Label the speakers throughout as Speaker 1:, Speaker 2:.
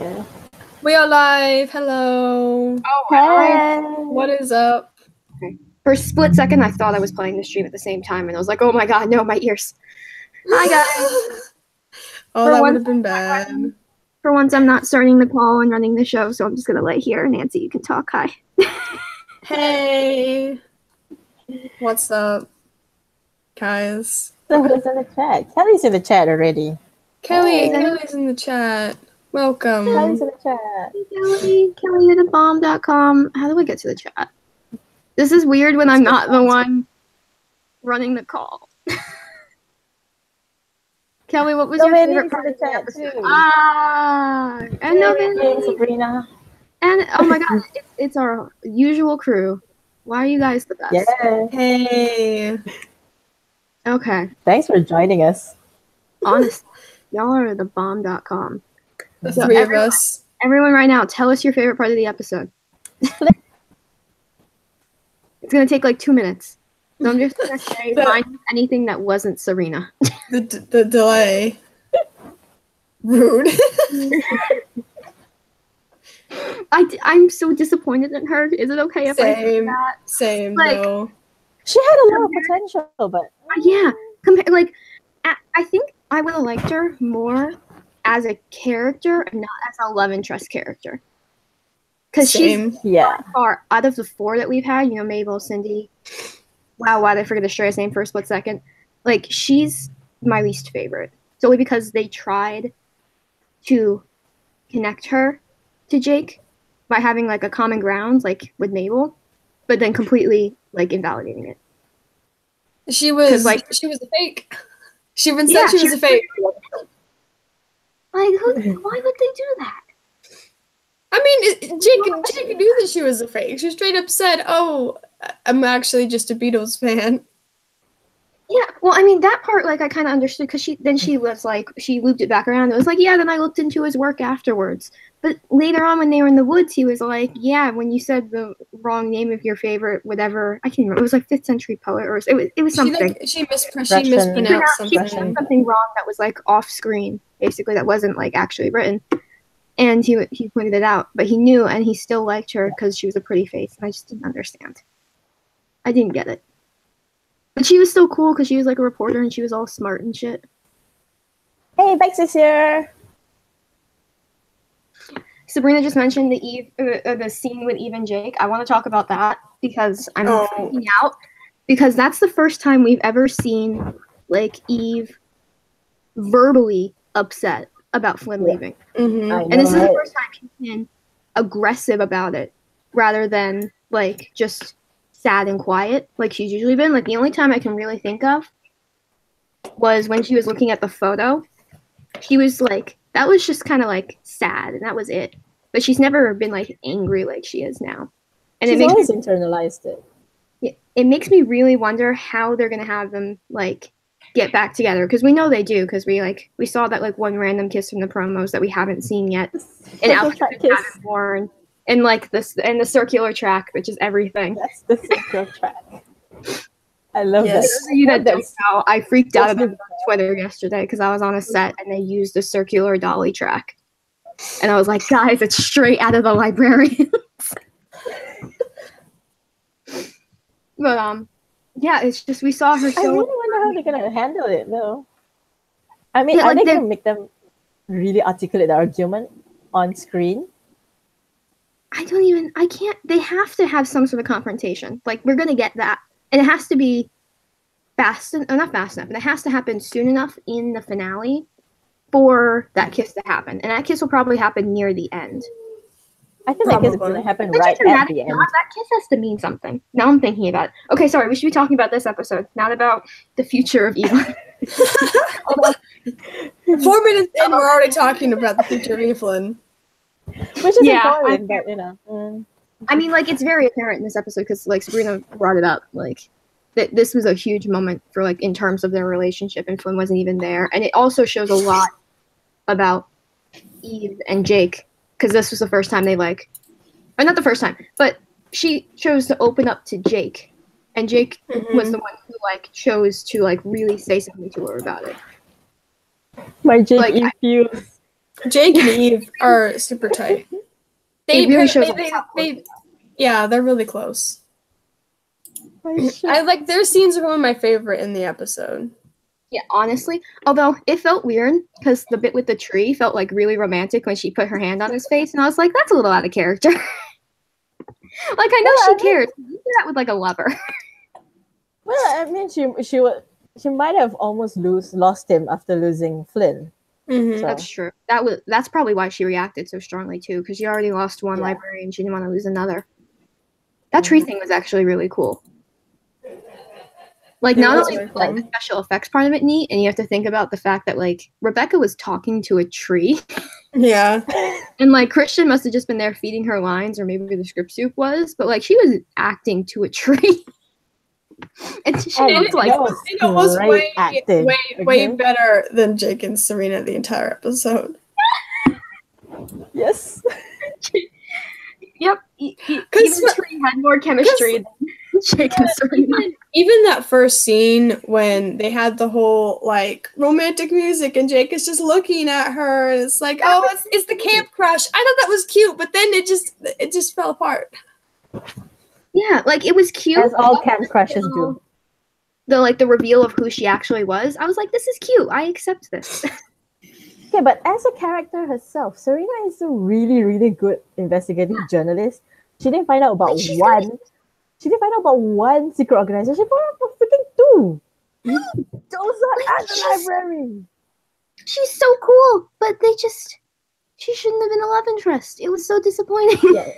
Speaker 1: Okay.
Speaker 2: We are live. Hello.
Speaker 3: Oh,
Speaker 1: Hey.
Speaker 2: What is up?
Speaker 3: Okay. For a split second, I thought I was playing the stream at the same time, and I was like, "Oh my god, no, my ears!" Hi guys.
Speaker 2: Oh,
Speaker 3: For
Speaker 2: that would
Speaker 3: once,
Speaker 2: have been bad.
Speaker 3: For once, I'm not starting the call and running the show, so I'm just gonna lay here. Nancy, you can talk. Hi.
Speaker 2: Hey. What's up, guys?
Speaker 1: Somebody's in the chat. Kelly's in the chat already.
Speaker 2: Kelly's
Speaker 1: Hey.
Speaker 2: in the chat. Welcome.
Speaker 1: Kelly's in the chat.
Speaker 3: Hey, Kelly at thebomb.com. How do I get to the chat? This is weird when I'm not the one running the call. Kelly, what was your favorite part of the episode? And
Speaker 1: Hey, Sabrina.
Speaker 3: And oh my god, it's our usual crew. Why are you guys the best?
Speaker 1: Yeah.
Speaker 2: Hey.
Speaker 3: Okay.
Speaker 1: Thanks for joining us.
Speaker 3: Honestly, y'all are thebomb.com.
Speaker 2: The three of us.
Speaker 3: Everyone right now, tell us your favorite part of the episode. It's going to take like 2 minutes. So I'm just going to say find anything that wasn't Serena.
Speaker 2: The delay. Rude.
Speaker 3: I'm so disappointed in her. Is it okay if I say that?
Speaker 2: Same,
Speaker 3: like,
Speaker 2: no.
Speaker 1: She had a lot of potential, but...
Speaker 3: Yeah. I think I would have liked her more as a character and not as a love interest character. Because she's by far, out of the four that we've had, you know, Mabel, Cindy, wow, why did I forget Estrella's name for a split second? Like, she's my least favorite. Solely because they tried to connect her to Jake by having, like, a common ground, like, with Mabel, but then completely, like, invalidating it.
Speaker 2: She was a fake. She even said she was a fake.
Speaker 3: Like, why would they do that?
Speaker 2: I mean, Jake knew that she was a fake. She straight up said, "Oh, I'm actually just a Beatles fan."
Speaker 3: Yeah, well, I mean, that part, like, I kind of understood, because she was like, she looped it back around. It was like, yeah, then I looked into his work afterwards. But later on, when they were in the woods, he was like, yeah, when you said the wrong name of your favorite, whatever, I can't remember. It was like 5th century poet, or it was something.
Speaker 2: She mispronounced something.
Speaker 3: She said something wrong that was, like, off screen, basically, that wasn't, like, actually written. And he pointed it out, but he knew, and he still liked her because she was a pretty face, and I just didn't understand. I didn't get it. But she was so cool because she was like a reporter and she was all smart and shit.
Speaker 1: Hey, Becks is here.
Speaker 3: Sabrina just mentioned the scene with Eve and Jake. I want to talk about that because I'm freaking out. Because that's the first time we've ever seen, like, Eve verbally upset about Flynn leaving.
Speaker 2: Mm-hmm.
Speaker 3: And this is the first time she's been aggressive about it rather than, like, just sad and quiet like she's usually been. Like, the only time I can really think of was when she was looking at the photo. She was like, that was just kind of like sad, and that was it. But she's never been like angry like she is now. And
Speaker 1: she's always internalized it.
Speaker 3: It makes me really wonder how they're gonna have them like get back together, because we know they do, because we saw that like one random kiss from the promos that we haven't seen yet, and Alfred's born. And like this, and the circular track, which is everything.
Speaker 1: That's the circular track. I love that.
Speaker 3: For those of you that don't know, I freaked out about it on Twitter yesterday because I was on a set and they used a circular dolly track, and I was like, guys, it's straight out of the Librarians. But yeah, it's just we saw her. So
Speaker 1: I really wonder how they're gonna handle it, though. I mean, are they gonna make them really articulate the argument on screen?
Speaker 3: I can't, they have to have some sort of confrontation. Like, we're going to get that. And it has to be not fast enough, but it has to happen soon enough in the finale for that kiss to happen. And that kiss will probably happen near the end.
Speaker 1: I think that kiss is going to happen right at the end.
Speaker 3: That kiss has to mean something. Now I'm thinking about it. Okay, sorry, we should be talking about this episode, not about the future of Evelyn.
Speaker 2: 4 minutes in, we're already talking about the future of Evelyn.
Speaker 1: Which is important, but you know.
Speaker 3: I mean, like, it's very apparent in this episode because, like, Sabrina brought it up. Like, that this was a huge moment for, like, in terms of their relationship, and Flynn wasn't even there. And it also shows a lot about Eve and Jake, because this was the first time they, like, or not the first time, but she chose to open up to Jake, and Jake was the one who, like, chose to, like, really say something to her about it.
Speaker 1: My Jake infused
Speaker 2: Jake and Eve are super tight.
Speaker 3: They really show
Speaker 2: yeah, they're really close. I like their scenes are one of my favorite in the episode.
Speaker 3: Yeah, honestly. Although it felt weird because the bit with the tree felt like really romantic when she put her hand on his face, and I was like, that's a little out of character. Like, I know she cares. You do that with like a lover.
Speaker 1: Well, I mean, she might have almost lost him after losing Flynn.
Speaker 2: Mm-hmm.
Speaker 3: So. That's true. That's probably why she reacted so strongly too, because she already lost one librarian, she didn't want to lose another. That tree thing was actually really cool. Like, not only like the special effects part of it neat, and you have to think about the fact that like Rebecca was talking to a tree.
Speaker 2: Yeah.
Speaker 3: And like Christian must have just been there feeding her lines, or maybe the script soup was, but like she was acting to a tree. And she looked like
Speaker 2: it was way better than Jake and Serena the entire episode.
Speaker 1: Yes.
Speaker 3: Yep. Even Tree had more chemistry than Jake and Serena.
Speaker 2: Even that first scene when they had the whole like romantic music and Jake is just looking at her and it's like, oh, it's the camp crush. I thought that was cute, but then it just fell apart.
Speaker 3: Yeah, like it was cute.
Speaker 1: As all camp crushes do.
Speaker 3: The reveal of who she actually was. I was like, this is cute. I accept this.
Speaker 1: Okay, but as a character herself, Serena is a really, really good investigative journalist. She didn't find out about one. She didn't find out about one secret organization. She found out about freaking two. Those are at the library.
Speaker 3: She's so cool, but she shouldn't have been a love interest. It was so disappointing.
Speaker 1: Yeah.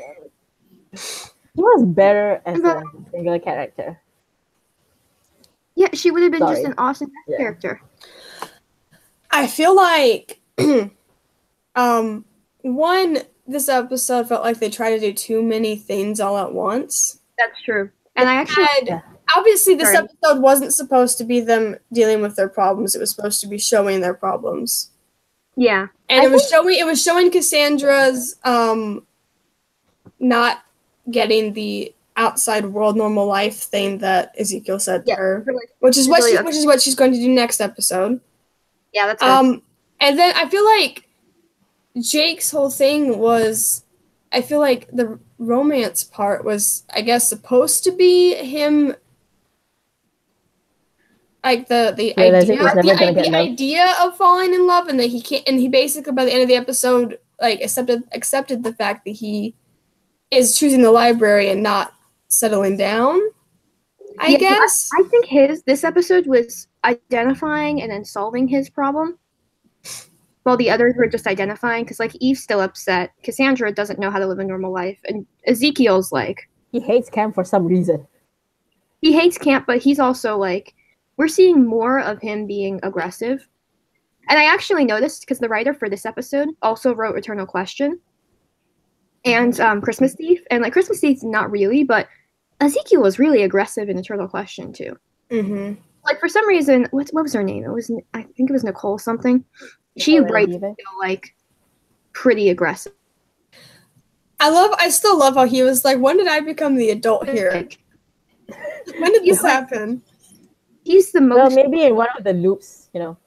Speaker 1: She was better as a single character.
Speaker 3: Yeah, she would have been just an awesome character.
Speaker 2: I feel like this episode felt like they tried to do too many things all at once.
Speaker 3: That's true. And I actually
Speaker 2: obviously this episode wasn't supposed to be them dealing with their problems. It was supposed to be showing their problems.
Speaker 3: Yeah.
Speaker 2: And it was showing Cassandra's not getting the outside world normal life thing that Ezekiel said to her, which is what she's going to do next episode.
Speaker 3: Yeah, that's good.
Speaker 2: And then I feel like Jake's whole thing was, I feel like the romance part was, I guess, supposed to be him, like the idea of falling in love, and that he can't, and he basically by the end of the episode like accepted the fact that he is choosing the library and not settling down. I guess.
Speaker 3: I think this episode was identifying and then solving his problem, while the others were just identifying, because like Eve's still upset, Cassandra doesn't know how to live a normal life, and Ezekiel's like,
Speaker 1: he hates camp for some reason.
Speaker 3: He hates camp, but he's also like, we're seeing more of him being aggressive. And I actually noticed because the writer for this episode also wrote Eternal Question and Christmas Thief, and like Christmas Thief's not really, but Ezekiel was really aggressive in Eternal Question too.
Speaker 2: Mm-hmm.
Speaker 3: Like for some reason, what was her name? I think it was Nicole something. She writes like pretty aggressive.
Speaker 2: I still love how he was like, when did I become the adult here? When did this happen?
Speaker 3: He's the most.
Speaker 1: Well, maybe in one of the loops, you know.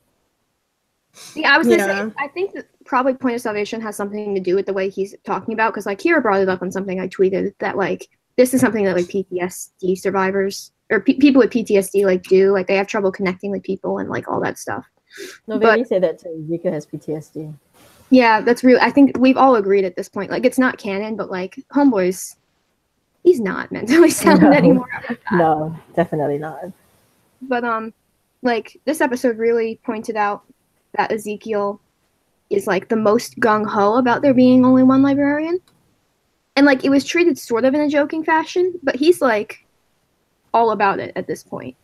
Speaker 3: Yeah, I was gonna say. I think that probably Point of Salvation has something to do with the way he's talking about, because like Kira brought it up on something I tweeted that like this is something that like PTSD survivors or people with PTSD like do, like they have trouble connecting with people and like all that stuff.
Speaker 1: No, baby said that too. Vika has PTSD.
Speaker 3: Yeah, that's real. I think we've all agreed at this point. Like, it's not canon, but like, Homeboy's, he's not mentally sound anymore.
Speaker 1: No, definitely not.
Speaker 3: But like this episode really pointed out that Ezekiel is like the most gung ho about there being only one librarian, and like it was treated sort of in a joking fashion, but he's like all about it at this point.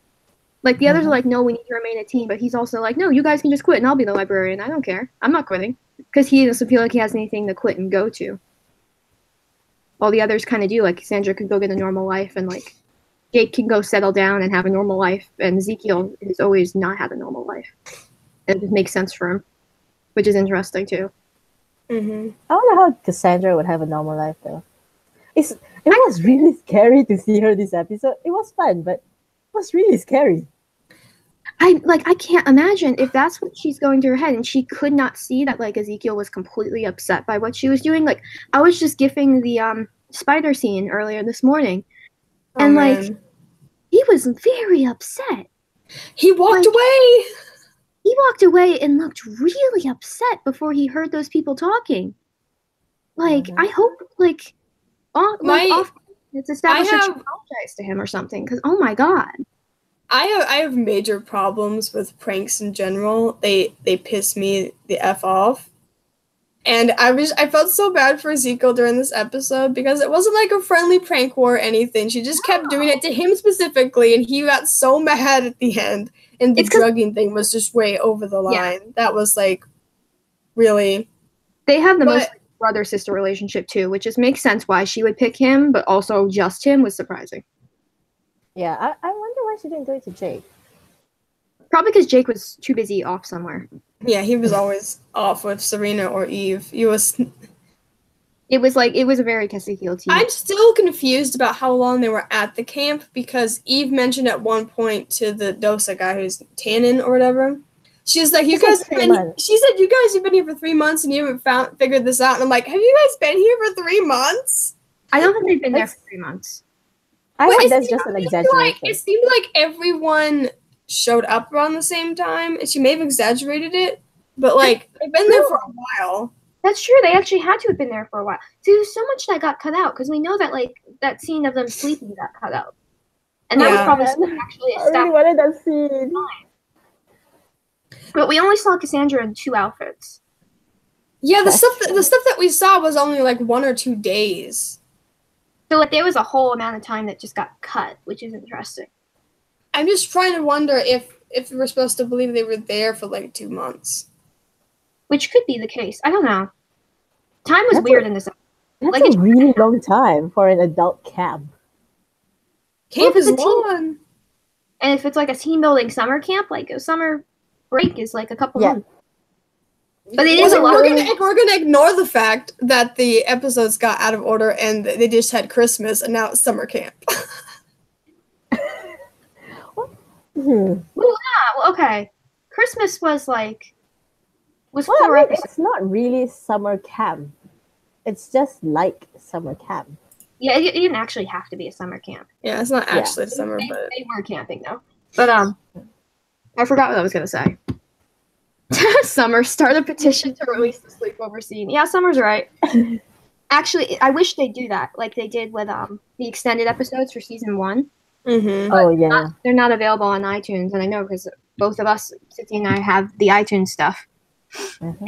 Speaker 3: Like the others are like, no, we need to remain a team, but he's also like, no, you guys can just quit and I'll be the librarian. I don't care. I'm not quitting. Because he doesn't feel like he has anything to quit and go to. While the others kind of do. Like, Sandra could go get a normal life, and, like, Jake can go settle down and have a normal life, and Ezekiel has always not had a normal life. And it just makes sense for him, which is interesting, too.
Speaker 2: Mm-hmm.
Speaker 1: I don't know how Cassandra would have a normal life, though. It was really scary to see her this episode. It was fun, but it was really scary.
Speaker 3: I can't imagine if that's what she's going through her head, and she could not see that like Ezekiel was completely upset by what she was doing. Like I was just gifting the spider scene earlier this morning, and like he was very upset.
Speaker 2: He walked away.
Speaker 3: He walked away and looked really upset before he heard those people talking. Like I hope like it's established that she apologized to him or something, because oh my god.
Speaker 2: I have major problems with pranks in general. They piss me the F off. And I felt so bad for Ezekiel during this episode because it wasn't like a friendly prank war or anything. She just kept doing it to him specifically, and he got so mad at the end. And the drugging thing was just way over the line. Yeah. That was like really.
Speaker 3: They have the most brother-sister relationship too, which just makes sense why she would pick him, but also just him was surprising.
Speaker 1: Yeah, I wonder why she didn't do it to Jake.
Speaker 3: Probably because Jake was too busy off somewhere.
Speaker 2: Yeah, he was always off with Serena or Eve. It was
Speaker 3: a very Ezekiel team.
Speaker 2: I'm still confused about how long they were at the camp, because Eve mentioned at one point to the Dosa guy who's Tannen or whatever. She was like, she said, you guys have been here for 3 months and you haven't figured this out. And I'm like, have you guys been here for 3 months?
Speaker 3: I don't think they've been there for 3 months.
Speaker 1: I think that's just an exaggeration.
Speaker 2: It seemed like everyone showed up around the same time, and she may have exaggerated it, but like they've been there for a while.
Speaker 3: That's true. They actually had to have been there for a while. So there's so much that got cut out, because we know that like that scene of them sleeping got cut out, and that was probably actually a
Speaker 1: I really wanted that scene.
Speaker 3: But we only saw Cassandra in 2 outfits.
Speaker 2: Yeah, the stuff that we saw was only like 1 or 2 days.
Speaker 3: So like there was a whole amount of time that just got cut, which is interesting.
Speaker 2: I'm just trying to wonder if we're supposed to believe they were there for like 2 months.
Speaker 3: Which could be the case. I don't know. Time was weird in this episode.
Speaker 1: That's a really long time for an adult camp.
Speaker 2: Camp is long.
Speaker 3: And if it's like a team building summer camp, like a summer break is like a couple months. But it is a lot.
Speaker 2: We're gonna ignore the fact that the episodes got out of order and they just had Christmas and now it's summer camp.
Speaker 3: Well, okay. Christmas was 4 episodes.
Speaker 1: It's not really summer camp. It's just like summer camp.
Speaker 3: Yeah, it didn't actually have to be a summer camp.
Speaker 2: Yeah, it's not actually summer, but
Speaker 3: they were camping though. But I forgot what I was gonna say. Summer, start a petition to release the sleepover scene. Yeah, Summer's right. Actually, I wish they'd do that, like they did with the extended episodes for season 1.
Speaker 2: Mm-hmm.
Speaker 1: Oh yeah,
Speaker 3: they're not available on iTunes, and I know because both of us, City and I, have the iTunes stuff, and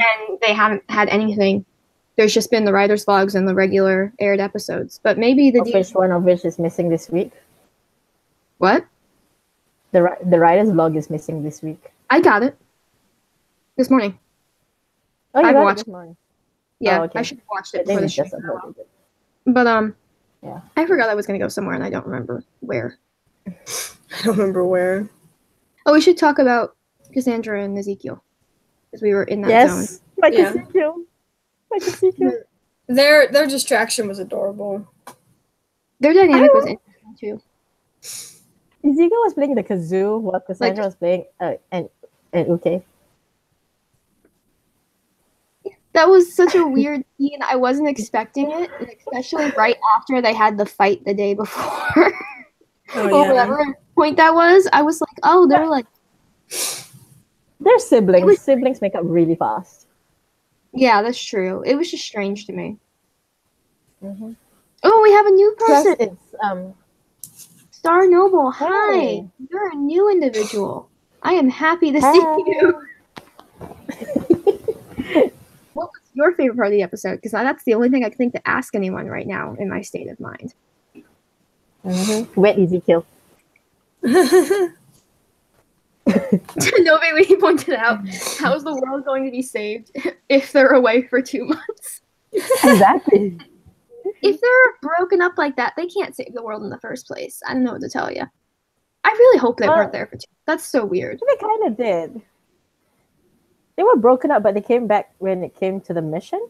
Speaker 3: they haven't had anything. There's just been the writers' vlogs and the regular aired episodes. But maybe the
Speaker 1: one of which is missing this week.
Speaker 3: What?
Speaker 1: The writers' vlog is missing this week.
Speaker 3: I got it this morning.
Speaker 1: Oh, you got it this morning?
Speaker 3: Yeah, I should have watched it before the show. But yeah, I forgot I was gonna go somewhere and I don't remember where.
Speaker 2: I don't remember where.
Speaker 3: Oh, we should talk about Cassandra and Ezekiel, because we were in that zone.
Speaker 1: Ezekiel.
Speaker 2: Their distraction was adorable.
Speaker 3: Their dynamic was interesting too.
Speaker 1: Ezekiel was playing the kazoo while Cassandra was playing and Uke.
Speaker 3: That was such a weird scene. I wasn't expecting it, especially right after they had the fight the day before. Or whatever point that was. I was like, oh,
Speaker 1: they're siblings. Siblings make up really fast.
Speaker 3: Yeah, that's true. It was just strange to me. Mm-hmm. Oh, we have a new person.
Speaker 1: It's
Speaker 3: Star Noble. Hi. You're a new individual. I am happy to see you. What was your favorite part of the episode? Because that's the only thing I can think to ask anyone right now in my state of mind.
Speaker 1: Wet Ezekiel.
Speaker 3: Nobody really pointed out, how is the world going to be saved if they're away for 2 months?
Speaker 1: Exactly.
Speaker 3: If they're broken up like that, they can't save the world in the first place. I don't know what to tell you. I really hope they weren't there for 2 months. That's so weird.
Speaker 1: They kind of did. They were broken up, but they came back when it came to the mission.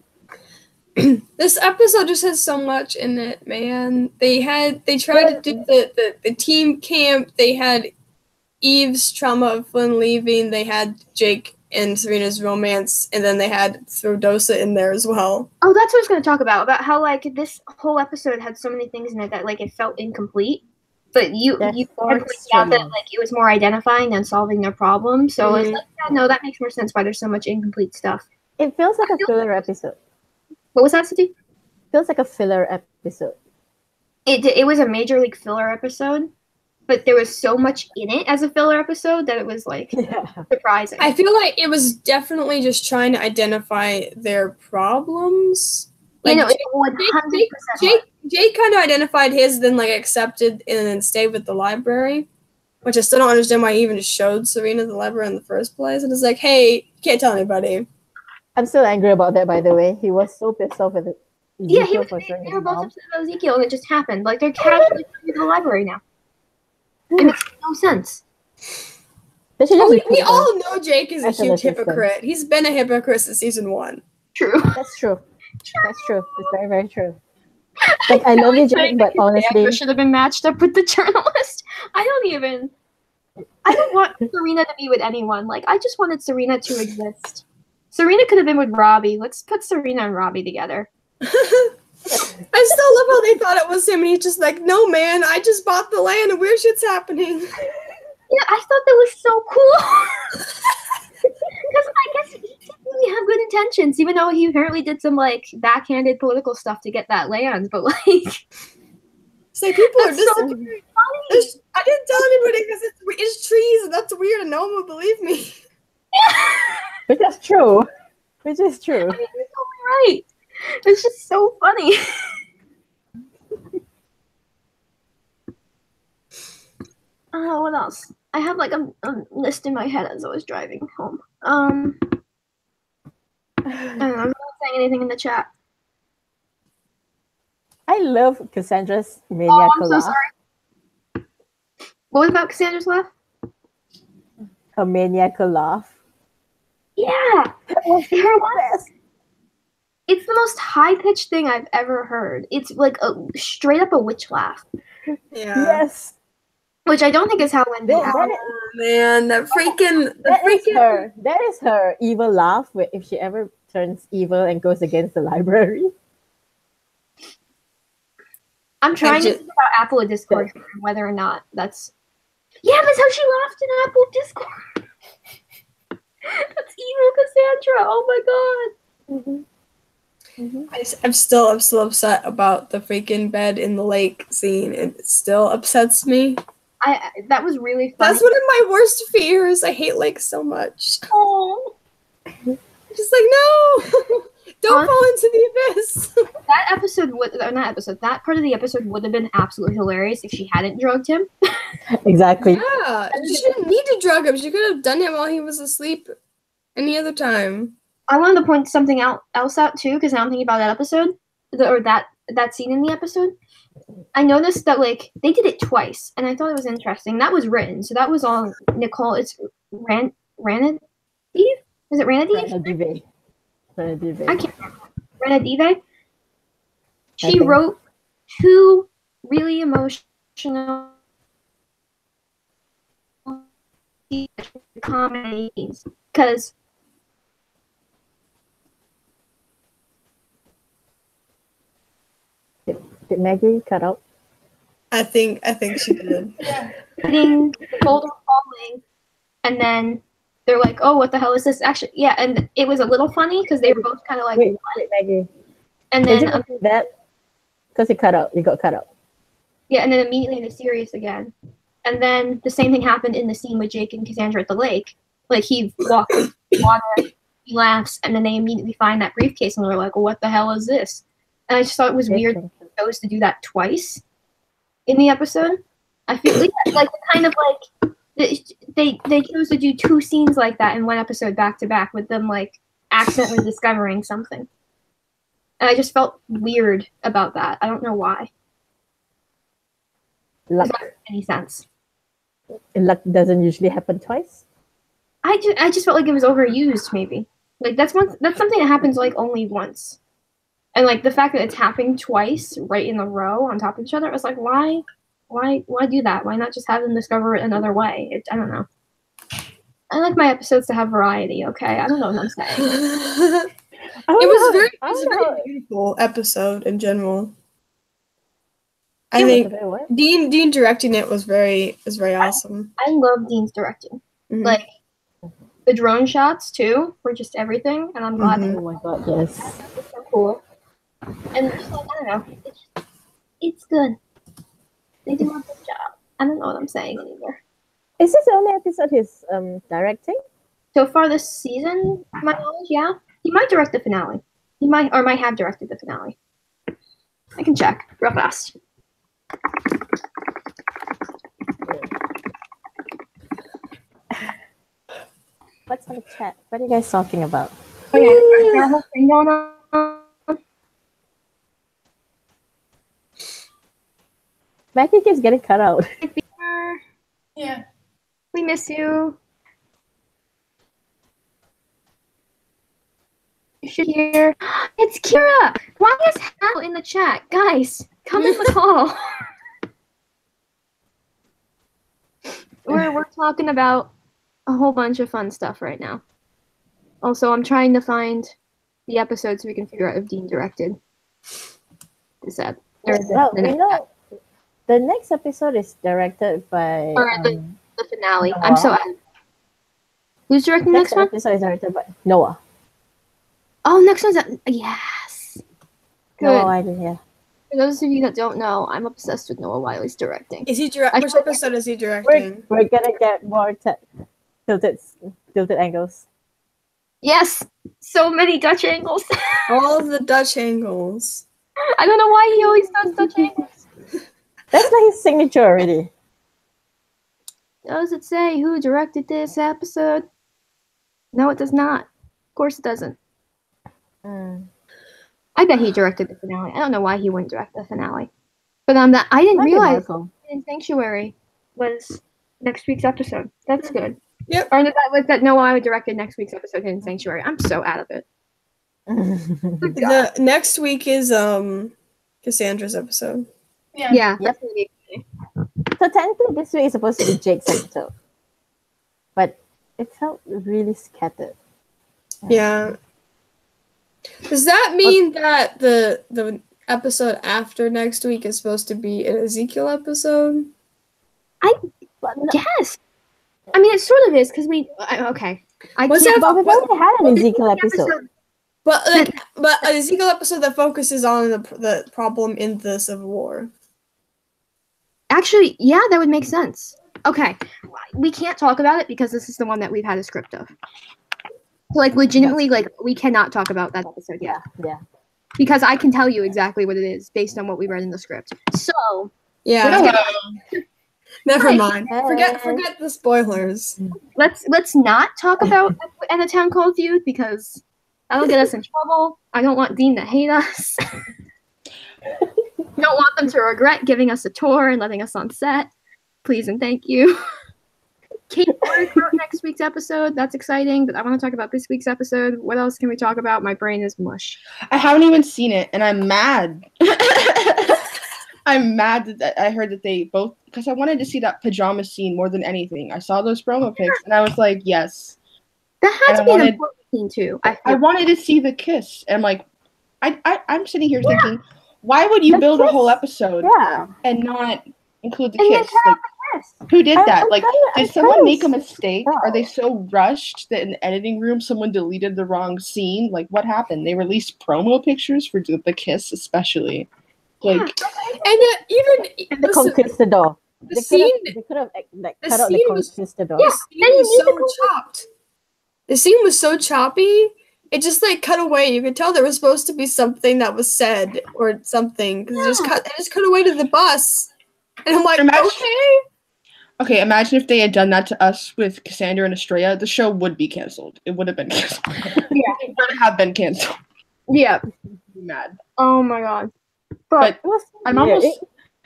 Speaker 2: This episode just has so much in it, man. They tried to do the team camp. They had Eve's trauma of Flynn leaving. They had Jake and Serena's romance, and then they had Theodosia in there as well.
Speaker 3: Oh, that's what I was going to talk about how, like, this whole episode had so many things in it that, like, it felt incomplete. But you pointed out that, like, it was more identifying than solving their problem. So it's like, yeah, no, that makes more sense why there's so much incomplete stuff.
Speaker 1: It feels like a filler episode.
Speaker 3: What was that, Sati?
Speaker 1: Feels like a filler episode.
Speaker 3: It was a major league filler episode, but there was so much in it as a filler episode that it was, like, surprising.
Speaker 2: I feel like it was definitely just trying to identify their problems. Like,
Speaker 3: you know, it 100%.
Speaker 2: Jake kind of identified his, then, like, accepted and then stayed with the library, which I still don't understand why he even showed Serena the library in the first place. And it's like, hey, you can't tell anybody.
Speaker 1: I'm still angry about that, by the way. He was so pissed off with it.
Speaker 3: Yeah, they were both upset about Ezekiel, and it just happened. Like, they're casually going to the library now. It makes no sense.
Speaker 2: We all know Jake is a huge hypocrite. He's been a hypocrite since season 1.
Speaker 3: True.
Speaker 1: That's true. That's true. It's very, very true. Like, I love you, Jake, but honestly,
Speaker 3: the should have been matched up with the journalist. I don't want Serena to be with anyone. Like, I just wanted Serena to exist. Serena could have been with Robbie. Let's put Serena and Robbie together.
Speaker 2: I still love how they thought it was him, and he's just like, no, man, I just bought the land and weird shit's happening.
Speaker 3: Yeah, I thought that was so cool. Because I guess he didn't really have good intentions, even though he apparently did some, like, backhanded political stuff to get that land. But, like,
Speaker 2: say people are just
Speaker 3: so
Speaker 2: funny. I didn't tell anybody because it's trees and that's weird and no one will believe me.
Speaker 1: Which is true. Which is true.
Speaker 3: I mean, you're totally right. It's just so funny. What else? I have, like, a list in my head as I was driving home. I don't know, I'm not saying anything in the chat.
Speaker 1: I love Cassandra's maniacal laugh.
Speaker 3: So sorry. What was about Cassandra's laugh?
Speaker 1: Her maniacal laugh.
Speaker 3: Yeah! Her laugh. It's the most high-pitched thing I've ever heard. It's like straight up a witch laugh.
Speaker 2: Yeah.
Speaker 1: Yes.
Speaker 3: Which I don't think is how Wendy
Speaker 2: that
Speaker 1: is her evil laugh if she ever turns evil and goes against the library.
Speaker 3: I'm trying to think about Apple Discord and whether or not that's... Yeah, that's how she laughed in Apple Discord. That's evil Cassandra. Oh my god.
Speaker 1: Mm-hmm. Mm-hmm.
Speaker 2: I'm still upset about the freaking bed in the lake scene. It still upsets me.
Speaker 3: That was really funny.
Speaker 2: That's one of my worst fears. I hate lakes so much.
Speaker 3: Oh.
Speaker 2: Just like, no! Don't fall into the abyss!
Speaker 3: That part of the episode would have been absolutely hilarious if she hadn't drugged him.
Speaker 1: Exactly.
Speaker 2: Yeah, she didn't need to drug him. She could have done it while he was asleep any other time.
Speaker 3: I wanted to point something else out too, because now I'm thinking about that episode, or that scene in the episode. I noticed that, like, they did it twice, and I thought it was interesting. That was written, so that was on Nicole. It's Ranadive? Is it Ranadive?
Speaker 1: Ranadive.
Speaker 3: I can't remember. Ranadive? She wrote 2 really emotional comedies, because
Speaker 1: Did Maggie cut out?
Speaker 2: I think she did.
Speaker 3: Hitting the boulder falling, and then they're like, "Oh, what the hell is this?" Actually, yeah, and it was a little funny because they were both kind of like,
Speaker 1: "Wait, Maggie."
Speaker 3: And then
Speaker 1: that because it cut out, you got cut out.
Speaker 3: Yeah, and then immediately they're serious again, and then the same thing happened in the scene with Jake and Cassandra at the lake. Like, he walks in the water, he laughs, and then they immediately find that briefcase, and they're like, "Well, what the hell is this?" And I just thought it was weird that they chose to do that twice in the episode. I feel like the kind of like they chose to do 2 scenes like that in one episode back to back with them like accidentally discovering something. And I just felt weird about that. I don't know why.
Speaker 1: Luck.
Speaker 3: Does that make any sense?
Speaker 1: Luck doesn't usually happen twice.
Speaker 3: I just felt like it was overused. Maybe like that's something that happens like only once. And, like, the fact that it's happening twice right in a row on top of each other, I was like, why Why do that? Why not just have them discover it another way? I don't know. I like my episodes to have variety, okay? I don't know what I'm saying.
Speaker 2: It was a very beautiful episode in general. I think Dean directing it was very awesome.
Speaker 3: I love Dean's directing. Mm-hmm. Like the drone shots too were just everything, and I'm glad.
Speaker 1: Oh my god, yes.
Speaker 3: It's so cool. And just like, I don't know, it's good. They do a good job. I don't know what I'm saying anymore.
Speaker 1: Is this the only episode he's directing?
Speaker 3: So far this season, my knowledge, yeah. He might direct the finale. He might have directed the finale. I can check real fast.
Speaker 1: What's on the chat? What are you guys talking about?
Speaker 3: Oh yeah, got a whole thing going on.
Speaker 1: Maggie keeps getting cut out.
Speaker 3: Yeah. We miss you. You should hear. It's Kira. Why is Hal in the chat? Guys, come in the call. We're talking about a whole bunch of fun stuff right now. Also, I'm trying to find the episode so we can figure out if Dean directed the set.
Speaker 1: The next episode is directed by
Speaker 3: the finale.
Speaker 1: Noah.
Speaker 3: I'm so who's directing the next one?
Speaker 1: Episode is directed by Noah.
Speaker 3: Oh, next one's yes. Good.
Speaker 1: Noah Wiley, yeah.
Speaker 3: For those of you that don't know, I'm obsessed with Noah Wiley's directing.
Speaker 2: Is he directing? Which episode is he directing?
Speaker 1: We're gonna get more tilted angles.
Speaker 3: Yes, so many Dutch angles.
Speaker 2: All the Dutch angles.
Speaker 3: I don't know why he always does Dutch angles.
Speaker 1: That's like his signature already.
Speaker 3: Does it say who directed this episode? No, it does not. Of course it doesn't. I bet he directed the finale. I don't know why he wouldn't direct the finale. But I didn't realize Sanctuary was next week's episode. That's good.
Speaker 2: Yep.
Speaker 3: Or that Noah directed next week's episode in Sanctuary. I'm so out of it.
Speaker 2: The next week is Cassandra's episode.
Speaker 3: Yeah.
Speaker 1: Yep. So technically this week is supposed to be Jake's episode. But it felt really scattered.
Speaker 2: Yeah. Does that mean that the episode after next week is supposed to be an Ezekiel episode?
Speaker 3: I guess. I mean, it sort of is because okay.
Speaker 1: We've already had an Ezekiel episode.
Speaker 2: But an Ezekiel episode that focuses on the problem in the Civil War.
Speaker 3: Actually, yeah, that would make sense. Okay, we can't talk about it because this is the one that we've had a script of. So, legitimately, we cannot talk about that episode yet.
Speaker 1: Yeah.
Speaker 3: Because I can tell you exactly what it is based on what we read in the script. So,
Speaker 2: yeah. Never mind. Forget the spoilers.
Speaker 3: Let's not talk about And a Town Called Feud because that'll get us in trouble. I don't want Dean to hate us. Don't want them to regret giving us a tour and letting us on set. Please and thank you. Kate wrote next week's episode. That's exciting, but I want to talk about this week's episode. What else can we talk about? My brain is mush.
Speaker 4: I haven't even seen it, and I'm mad. I'm mad that I heard that they both, because I wanted to see that pajama scene more than anything. I saw those promo pics, and I was like, yes.
Speaker 3: That had to be an important scene, too.
Speaker 4: I wanted to see the kiss, and I'm sitting here thinking, why would you build a whole episode and not include the kiss? Who did that? Did someone make a mistake? Are they so rushed that in the editing room someone deleted the wrong scene? What happened? They released promo pictures for the kiss, especially.
Speaker 2: And even
Speaker 1: the conquistador.
Speaker 2: The scene.
Speaker 1: They could have cut out the conquistador.
Speaker 2: The scene was so chopped. The scene was so choppy. It just cut away. You could tell there was supposed to be something that was said or something because it just cut away to the bus. And I'm like,
Speaker 4: Okay, imagine if they had done that to us with Cassandra and Estrella. The show would be canceled. It would have been canceled. It would have been canceled.
Speaker 3: Yeah.
Speaker 4: I'm mad.
Speaker 3: Oh my god.
Speaker 4: But I'm almost...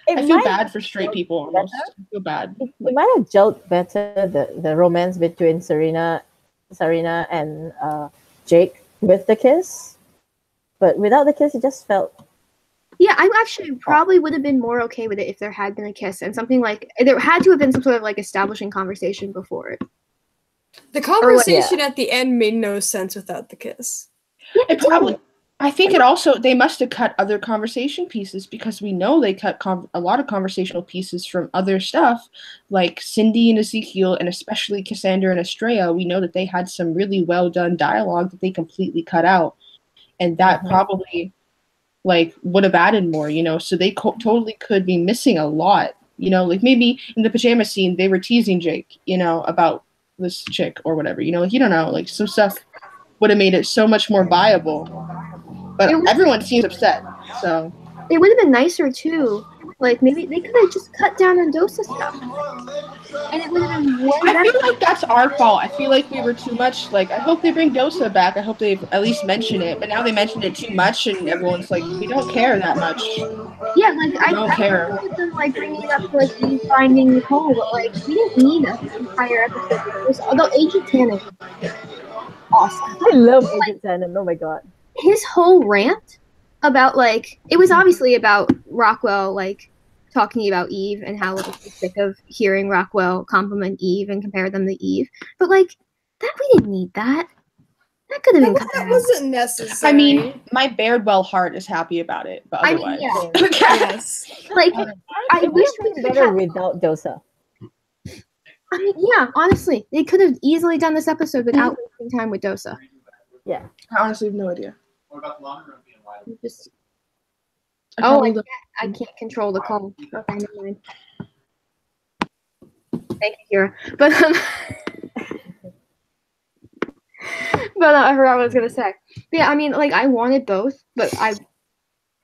Speaker 4: I feel bad for straight people almost. I feel bad.
Speaker 1: It might have gelled better, the romance between Serena and Jake with the kiss. But without the kiss, it just felt...
Speaker 3: Yeah, I actually probably would have been more okay with it if there had been a kiss and something like there had to have been some sort of like establishing conversation before it.
Speaker 2: The conversation at the end made no sense without the kiss.
Speaker 3: Yeah,
Speaker 4: it probably. I think it also they must have cut other conversation pieces because we know they cut a lot of conversational pieces from other stuff like Cindy and Ezekiel and especially Cassandra and Estrella. We know that they had some really well done dialogue that they completely cut out, and that probably like would have added more, you know. So they totally could be missing a lot, you know. Like maybe in the pajama scene they were teasing Jake, you know, about this chick or whatever, you know. Like you don't know, like some stuff would have made it so much more viable. But everyone seems upset, so.
Speaker 3: It would have been nicer, too. Like, maybe they could have just cut down on Dosa stuff. And it would have been way better.
Speaker 4: I feel like that's our fault. I feel like we were too much, like, I hope they bring Dosa back. I hope they at least mention it. But now they mentioned it too much, and everyone's like, we don't care that much.
Speaker 3: Yeah, like, I
Speaker 4: don't care.
Speaker 3: With them, like, bringing it up to, like, me finding Nicole, but, like, we didn't need an entire episode with this. Although Agent Tanner, awesome.
Speaker 1: I love Agent Tanner, oh my god.
Speaker 3: His whole rant about, like, it was obviously about Rockwell, like, talking about Eve and how, like, he's sick of hearing Rockwell compliment Eve and compare them to Eve. But, like, that we didn't need that. That could have been cut out.
Speaker 2: That wasn't necessary.
Speaker 4: I mean, my Bairdwell heart is happy about it, but otherwise.
Speaker 3: I mean,
Speaker 2: yes.
Speaker 3: Like, I wish we could
Speaker 1: better
Speaker 3: have
Speaker 1: without Dosa.
Speaker 3: I mean, yeah, honestly, they could have easily done this episode without wasting time with Dosa.
Speaker 1: Yeah.
Speaker 4: I honestly have no idea.
Speaker 5: What about the laundry room being wide?
Speaker 3: Just, I can't control the call. Okay, never mind. Thank you, Kira. But I forgot what I was gonna say. But yeah, I mean, like, I wanted both, but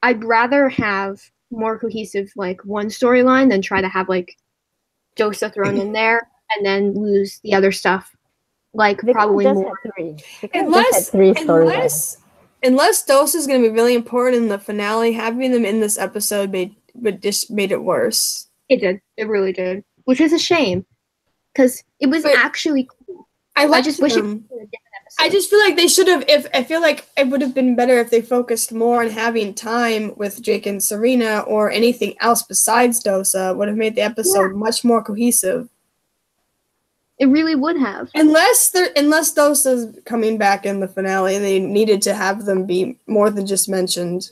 Speaker 3: I'd rather have more cohesive, like, one storyline than try to have, like, Dosa thrown in there and then lose the other stuff. Like, they probably more.
Speaker 2: Unless Dosa is going to be really important in the finale, having them in this episode made it worse.
Speaker 3: It did. It really did. Which is a shame. Because it was actually cool.
Speaker 2: I just wish it was a different episode. I just feel like they should have, I feel like it would have been better if they focused more on having time with Jake and Serena or anything else besides Dosa would have made the episode much more cohesive.
Speaker 3: It really would have.
Speaker 2: Unless Dosa's coming back in the finale, they needed to have them be more than just mentioned.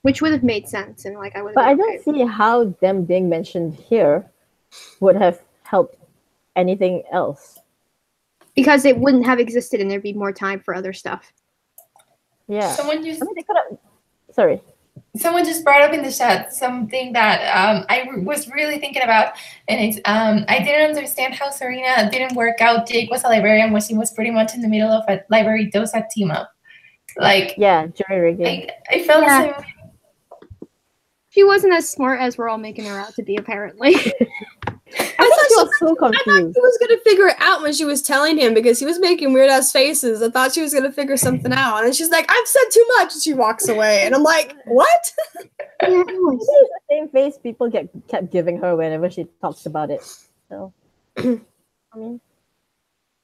Speaker 3: Which would have made sense, and like I would.
Speaker 1: But I don't see how them being mentioned here would have helped anything else.
Speaker 3: Because it wouldn't have existed, and there'd be more time for other stuff.
Speaker 1: Yeah.
Speaker 6: Sorry. Someone just brought up in the chat something that I was really thinking about, and it's I didn't understand how Serena didn't work out. Jake was a librarian when she was pretty much in the middle of a library Dosa team up. Like
Speaker 1: jury rigging.
Speaker 6: I felt the same way.
Speaker 3: She wasn't as smart as we're all making her out to be, apparently.
Speaker 1: I thought she was so confused.
Speaker 2: I thought she was going to figure it out when she was telling him because he was making weird-ass faces. I thought she was going to figure something out. And then she's like, I've said too much. And she walks away. And I'm like, what?
Speaker 1: The same face people kept giving her whenever she talks about it. So, I mean.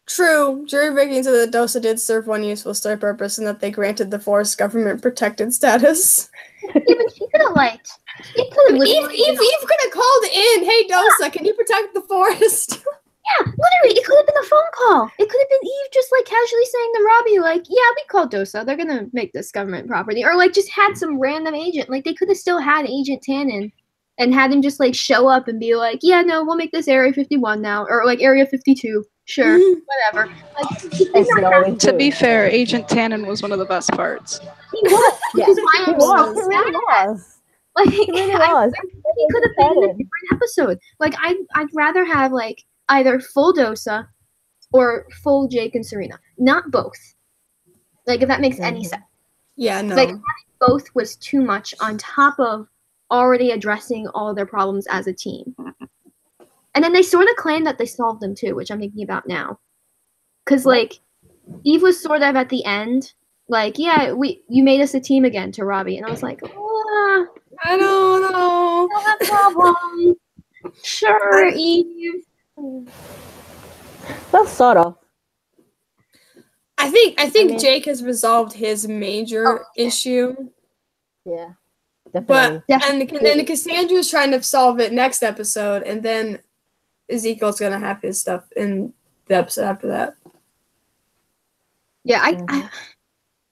Speaker 2: True. Jury rigging so that Dosa did serve one useful story purpose and that they granted the forest government protected status.
Speaker 3: Even she could have liked.
Speaker 2: Eve could have called in, hey Dosa, can you protect the forest?
Speaker 3: Yeah, literally, it could have been a phone call. It could have been Eve just like casually saying to Robbie, like, yeah, we called Dosa. They're gonna make this government property. Or like just had some random agent. Like they could have still had Agent Tannen and had him just like show up and be like, yeah, no, we'll make this Area 51 now. Or like Area 52. Sure, whatever. Like,
Speaker 7: to be fair, Agent Tannen was one of the best parts.
Speaker 3: He was. Which is why I'm so sad. Like, he could have been in a different episode. Like, I'd rather have like either full Dosa or full Jake and Serena, not both. Like, if that makes any sense.
Speaker 2: Yeah, no.
Speaker 3: Like, both was too much on top of already addressing all their problems as a team. And then they sort of claimed that they solved them too, which I'm thinking about now. Because, like, Eve was sort of at the end, like, yeah, you made us a team again to Robbie. And I was like, I
Speaker 2: don't know.
Speaker 3: No problem. Sure, Eve.
Speaker 1: Well, sort of.
Speaker 2: I think Jake has resolved his major issue.
Speaker 1: Yeah. Definitely.
Speaker 2: And then Cassandra's trying to solve it next episode, and then Ezekiel's gonna have his stuff in the episode after that.
Speaker 3: Yeah, I don't know.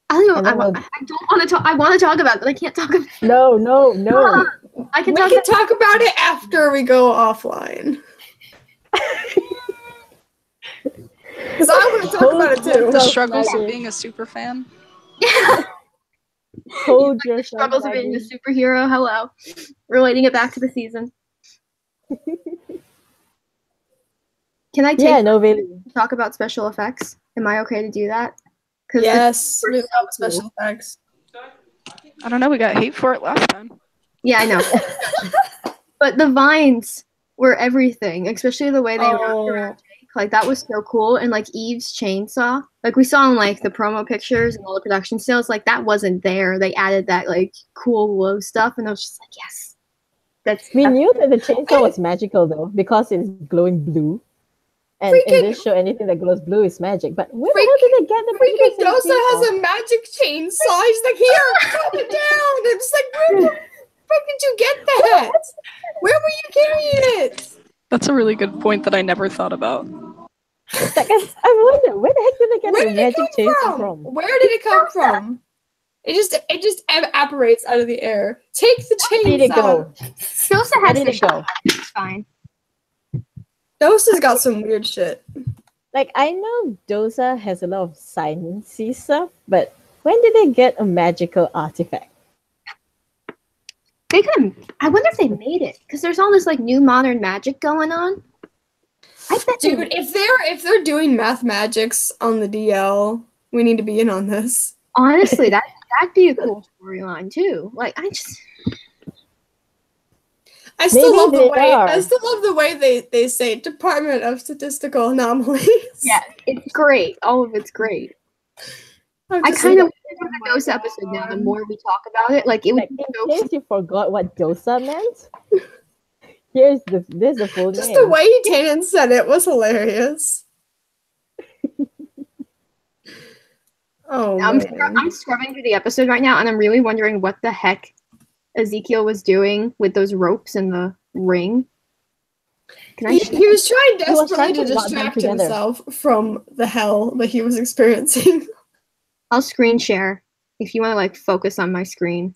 Speaker 3: I don't want to talk. I want to talk about it, but I can't talk about it.
Speaker 1: No.
Speaker 2: We can talk about it after we go offline. Because I want to talk about it too.
Speaker 7: The struggles of being a super fan.
Speaker 3: Yeah.
Speaker 1: Hold your
Speaker 3: struggles of being a superhero. Hello. Relating it back to the season. Can I talk about special effects? Am I okay to do that?
Speaker 2: Yes, we love special effects.
Speaker 7: I don't know, we got hate for it last time.
Speaker 3: Yeah, I know. But the vines were everything, especially the way they wrapped around Jake. Like, that was so cool. And, like, Eve's chainsaw. Like, we saw in, like, the promo pictures and all the production stills. Like, that wasn't there. They added that, like, cool glow stuff. And I was just like, yes.
Speaker 1: We knew that the chainsaw was magical, though, because it's glowing blue. And in this show, anything that glows blue is magic. But where the hell did they get the
Speaker 2: freaking Dosa has a magic chainsaw. He's like, here, chop it down. And it's like, where the fuck did you get that? Where were you carrying it?
Speaker 7: That's a really good point that I never thought about.
Speaker 1: I wonder, where the heck did they get the magic chainsaw from?
Speaker 2: Where did it come from? It just evaporates out of the air. Take the chainsaw.
Speaker 1: Where did it go?
Speaker 3: Dosa has to go. It's fine.
Speaker 2: Dosa's got some weird shit.
Speaker 1: Like, I know Dosa has a lot of sciencey stuff, but when did they get a magical artifact?
Speaker 3: They could have. I wonder if they made it, because there's all this like new modern magic going on. I bet.
Speaker 2: Dude, if they're doing math magics on the DL, we need to be in on this.
Speaker 3: Honestly, that'd be a cool storyline too. Like,
Speaker 2: I still love the way they say Department of Statistical Anomalies.
Speaker 3: Yeah, it's great. All of it's great. I kind of wish the Dosa episode now. The more we talk about it, like it would.
Speaker 1: In case you forgot what Dosa meant, there's the full
Speaker 2: Just
Speaker 1: name.
Speaker 2: the way Tannen said it was hilarious.
Speaker 3: I'm scrubbing through the episode right now, and I'm really wondering what the heck Ezekiel was doing with those ropes and the ring.
Speaker 2: He was trying desperately to distract himself from the hell that he was experiencing.
Speaker 3: I'll screen share if you want to like focus on my screen.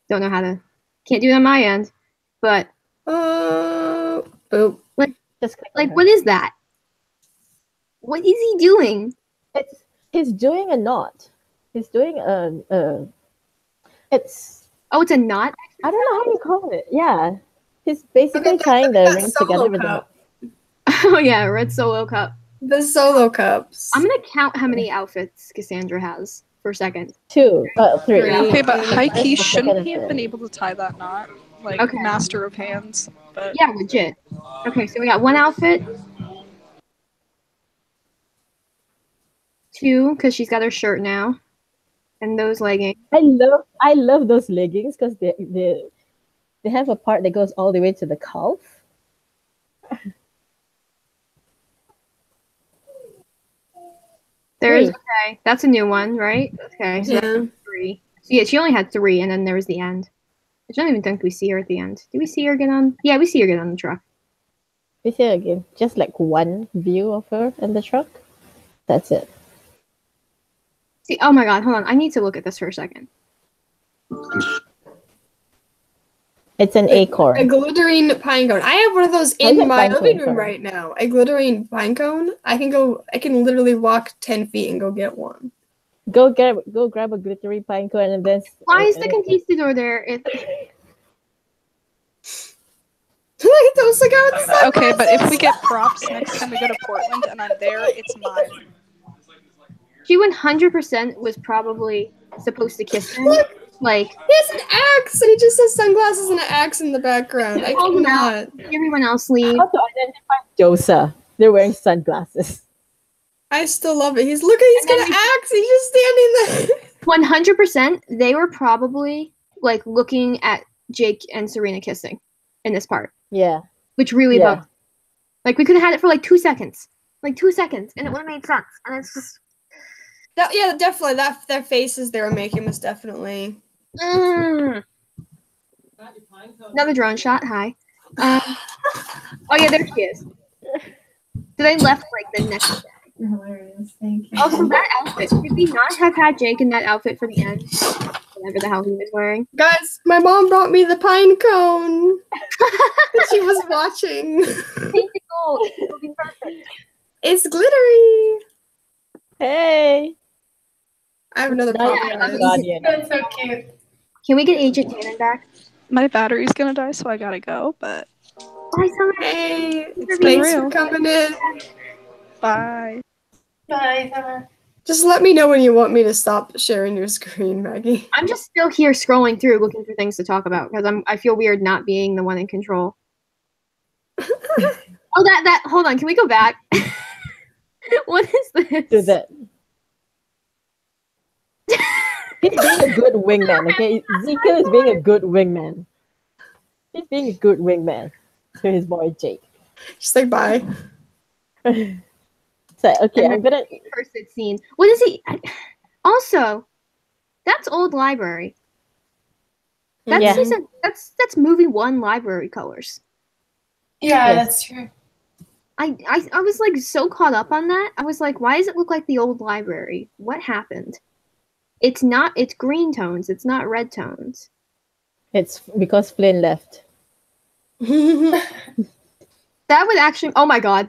Speaker 3: Don't know how to. Can't do it on my end, but
Speaker 2: boop.
Speaker 3: Like what is that? What is he doing?
Speaker 1: He's doing a knot. He's doing it's
Speaker 3: a knot?
Speaker 1: I don't know how you call it. Yeah. He's basically tying the rings together with the
Speaker 3: Oh yeah, red solo cup.
Speaker 2: The solo cups.
Speaker 3: I'm gonna count how many outfits Cassandra has for a second.
Speaker 1: 2, 3.
Speaker 7: Okay, but high key shouldn't he have been able to tie that knot? Like master of hands. But
Speaker 3: yeah, legit. Okay, so we got 1 outfit. 2, because she's got her shirt now. And those leggings.
Speaker 1: I love those leggings because they have a part that goes all the way to the calf.
Speaker 3: There's okay. That's a new one, right? Okay, so that's 3. So yeah, she only had 3, and then there was the end. I don't even think we see her at the end. Do we see her get on? Yeah, we see her get on the truck.
Speaker 1: We see her again. Just like one view of her in the truck. That's it.
Speaker 3: See, oh my god, hold on. I need to look at this for a second.
Speaker 1: It's an acorn.
Speaker 2: A glittering pine cone. I have one of those in my living room right now. A glittering pine cone. I can literally walk 10 feet and go get one.
Speaker 1: Go grab a glittery pine cone and then.
Speaker 3: Why is the conquistador there?
Speaker 2: Look at those cigars.
Speaker 7: Okay, but if we get props next time we go to Portland and I'm there, it's mine.
Speaker 3: She 100% was probably supposed to kiss him.
Speaker 2: Look,
Speaker 3: like
Speaker 2: he has an axe, and he just has sunglasses and an axe in the background. I cannot.
Speaker 3: Everyone else leave.
Speaker 1: How to identify Dosa? They're wearing sunglasses.
Speaker 2: I still love it. He's got an axe. He's just standing there.
Speaker 3: 100%. They were probably like looking at Jake and Serena kissing in this part.
Speaker 1: Yeah.
Speaker 3: Which really bugged. Like we could have had it for like 2 seconds. Like 2 seconds, and it would have made sense. And it's just.
Speaker 2: Yeah, definitely. Their faces they were making was definitely
Speaker 3: Another drone shot. Hi. Oh yeah, there she is. So they left like the next day.
Speaker 6: Hilarious. Thank you.
Speaker 3: Also, that outfit. Could we not have had Jake in that outfit for the end? Whatever the hell he was wearing.
Speaker 2: Guys, my mom brought me the pine cone. that she was watching.
Speaker 3: Paint it gold. It'll be perfect.
Speaker 2: It's glittery.
Speaker 1: Hey.
Speaker 2: I have another problem.
Speaker 6: That's so cute.
Speaker 3: Can we get Agent Tannen back?
Speaker 7: My battery's gonna die, so I gotta go, but...
Speaker 3: Bye, Summer.
Speaker 2: Hey, thanks for coming in.
Speaker 7: Bye.
Speaker 6: Bye, Summer.
Speaker 2: Just let me know when you want me to stop sharing your screen, Maggie.
Speaker 3: I'm just still here scrolling through looking for things to talk about because I feel weird not being the one in control. Hold on, can we go back? What is this?
Speaker 1: Do that. He's being a good wingman, okay? Ezekiel is being a good wingman. He's being a good wingman to his boy Jake.
Speaker 2: Just like bye.
Speaker 1: So okay, I'm gonna
Speaker 3: cursed scene. What is he? Also, that's old library. That's season. That's movie 1 library colors.
Speaker 6: Yeah, that's true.
Speaker 3: I was like so caught up on that. I was like, why does it look like the old library? What happened? It's not. It's green tones. It's not red tones.
Speaker 1: It's because Flynn left.
Speaker 3: That would actually. Oh my god.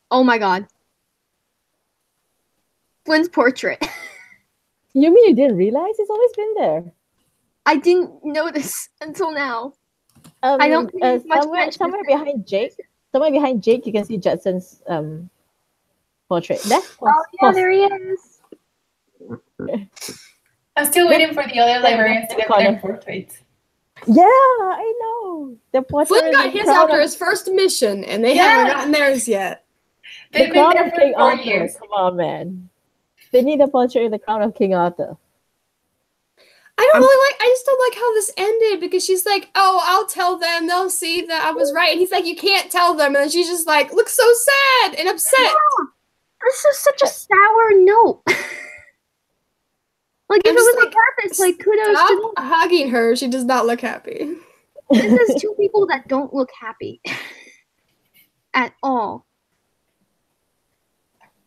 Speaker 3: Oh my god. Flynn's portrait.
Speaker 1: You mean you didn't realize? It's always been there.
Speaker 3: I didn't notice until now. I don't pay much
Speaker 1: somewhere behind Jake. Somewhere behind Jake, you can see Judson's portrait.
Speaker 3: There he is.
Speaker 6: I'm still waiting for the other librarians to get their portraits.
Speaker 1: Yeah, I know. The portrait.
Speaker 2: Flynn got his after his first mission, and they haven't gotten theirs yet.
Speaker 6: They've been there for
Speaker 1: King
Speaker 6: 4
Speaker 1: Arthur.
Speaker 6: years.
Speaker 1: Come on, man. They need a portrait of the crown of King Arthur.
Speaker 2: I just don't like how this ended because she's like, oh, I'll tell them. They'll see that I was right. And he's like, you can't tell them. And then she's just like, looks so sad and upset.
Speaker 3: Yeah, this is such a sour note. Like, if it was on purpose, like, kudos to them.
Speaker 2: Hugging her. She does not look happy.
Speaker 3: This is 2 people that don't look happy. At all.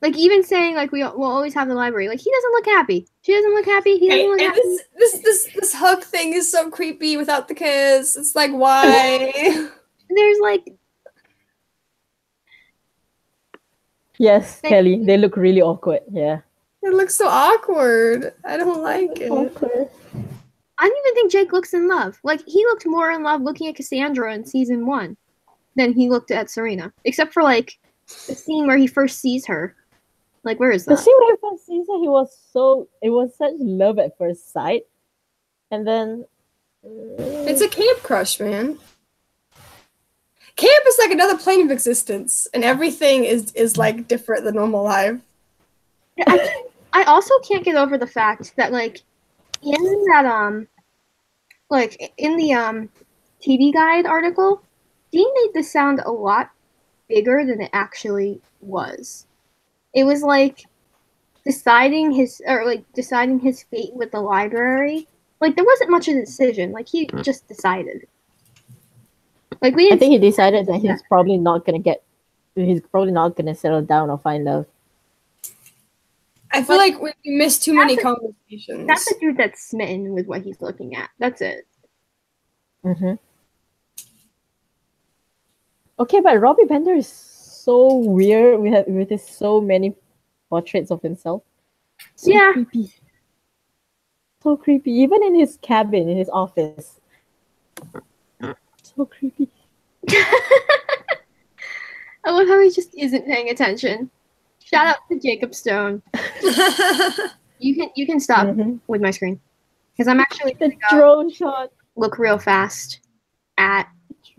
Speaker 3: Like, even saying, like, we'll always have the library. Like, he doesn't look happy. She doesn't look happy. He doesn't look happy.
Speaker 2: This hug thing is so creepy without the kiss. It's like, why?
Speaker 3: There's, like...
Speaker 1: Yes, Kelly. They look really awkward. Yeah.
Speaker 2: It looks so awkward. I don't like it.
Speaker 1: Awkward.
Speaker 3: I don't even think Jake looks in love. Like, he looked more in love looking at Cassandra in season 1 than he looked at Serena. Except for, like, the scene where he first sees her. Like, where is that?
Speaker 1: The scene where he first sees her, it was such love at first sight. And then...
Speaker 2: It's a camp crush, man. Camp is like another plane of existence, and everything is like different than normal life.
Speaker 3: I also can't get over the fact that, like, in that, like, in the, TV Guide article, Dean made this sound a lot bigger than it actually was. It was like deciding his fate with the library. Like, there wasn't much of a decision. Like, he just decided. Like, I
Speaker 1: think he decided that he's probably not gonna settle down or find love.
Speaker 2: I feel like we missed too many conversations.
Speaker 3: That's the dude that's smitten with what he's looking at. That's it.
Speaker 1: Mm-hmm. Okay, but Robbie Bender is so weird with his so many portraits of himself. So creepy. So creepy. Even in his cabin, in his office. So creepy.
Speaker 3: I love how he just isn't paying attention. Shout out to Jacob Stone. You can stop with my screen. Because I'm actually
Speaker 1: the drone shot.
Speaker 3: Look real fast at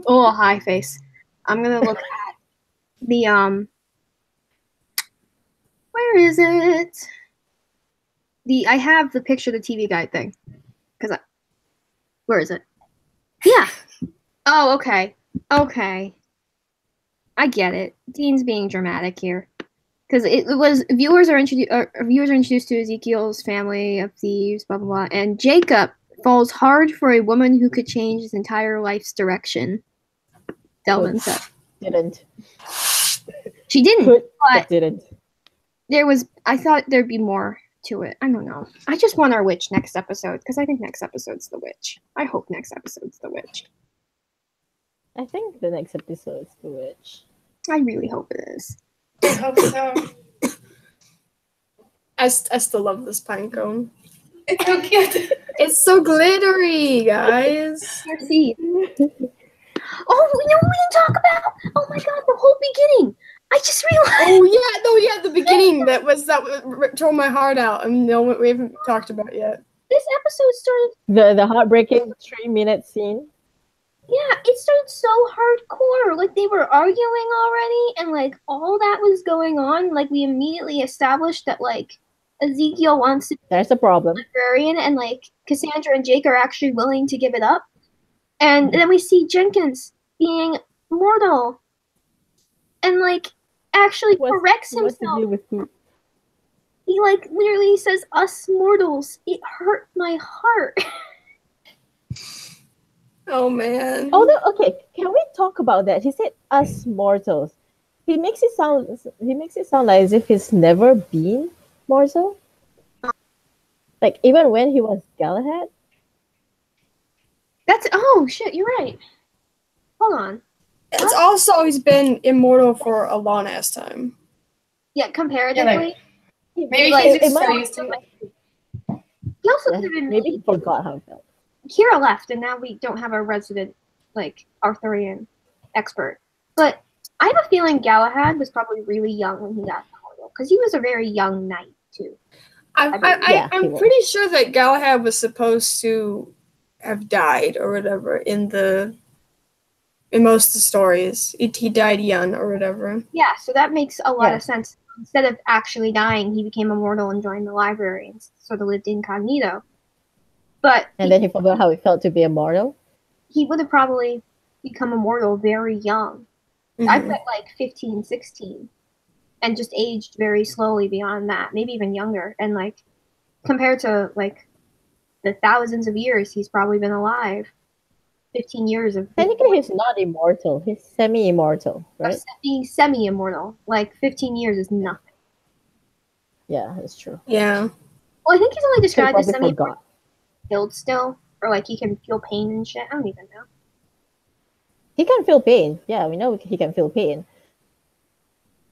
Speaker 3: hi face. I'm gonna look at the where is it? I have the picture of the TV Guide thing. Where is it? Yeah. Oh, okay. Okay. I get it. Dean's being dramatic here. Because it was viewers are introduced to Ezekiel's family of thieves, blah blah blah, and Jacob falls hard for a woman who could change his entire life's direction. Delvin said.
Speaker 1: Didn't.
Speaker 3: She didn't. But
Speaker 1: didn't.
Speaker 3: I thought there'd be more to it. I don't know. I just want our witch next episode because I think next episode's the witch. I hope next episode's the witch.
Speaker 1: I think the next episode is the witch.
Speaker 3: I really hope it is.
Speaker 6: I hope so.
Speaker 2: I still love this pine cone.
Speaker 6: It's so cute.
Speaker 2: It's so glittery, guys.
Speaker 3: See. Oh, we didn't talk about. Oh my god, the whole beginning. I just realized.
Speaker 2: Oh yeah, the beginning that tore my heart out, and no, we haven't talked about yet.
Speaker 3: This episode started.
Speaker 1: The heartbreaking 3-minute scene.
Speaker 3: Yeah, it started so hardcore. Like they were arguing already, and like all that was going on. Like we immediately established that like Ezekiel wants to be
Speaker 1: There's a problem.
Speaker 3: librarian, and like Cassandra and Jake are actually willing to give it up. And then we see Jenkins being mortal, and like actually corrects himself. He like literally says, "Us mortals." It hurt my heart.
Speaker 2: Oh man.
Speaker 1: Although, okay, can we talk about that? He said us mortals. He makes it sound like as if he's never been mortal. Like even when he was Galahad.
Speaker 3: Oh shit, you're right. Hold on.
Speaker 2: It's also he's been immortal for a long ass time.
Speaker 3: Yeah, comparatively.
Speaker 6: Yeah, maybe he's just so used to
Speaker 3: it. He also could have been
Speaker 1: maybe he forgot how it felt.
Speaker 3: Kira left, and now we don't have a resident, like, Arthurian expert. But I have a feeling Galahad was probably really young when he got immortal, because he was a very young knight, too.
Speaker 2: I'm pretty sure that Galahad was supposed to have died or whatever in most of the stories. He died young or whatever.
Speaker 3: Yeah, so that makes a lot of sense. Instead of actually dying, he became immortal and joined the Librarians, sort of lived incognito.
Speaker 1: And then he forgot how it felt to be immortal?
Speaker 3: He would have probably become immortal very young.
Speaker 2: Mm-hmm.
Speaker 3: I bet like 15, 16. And just aged very slowly beyond that. Maybe even younger. And like, compared to like the thousands of years he's probably been alive. 15 years of...
Speaker 1: Technically he's not immortal. He's semi-immortal, right?
Speaker 3: He's semi-immortal. Like 15 years is nothing.
Speaker 1: Yeah, that's true.
Speaker 2: Yeah.
Speaker 3: Well, I think he's only described as semi-immortal. Killed still, or like he can feel pain and shit. I don't even know.
Speaker 1: He can feel pain. Yeah, we know he can feel pain.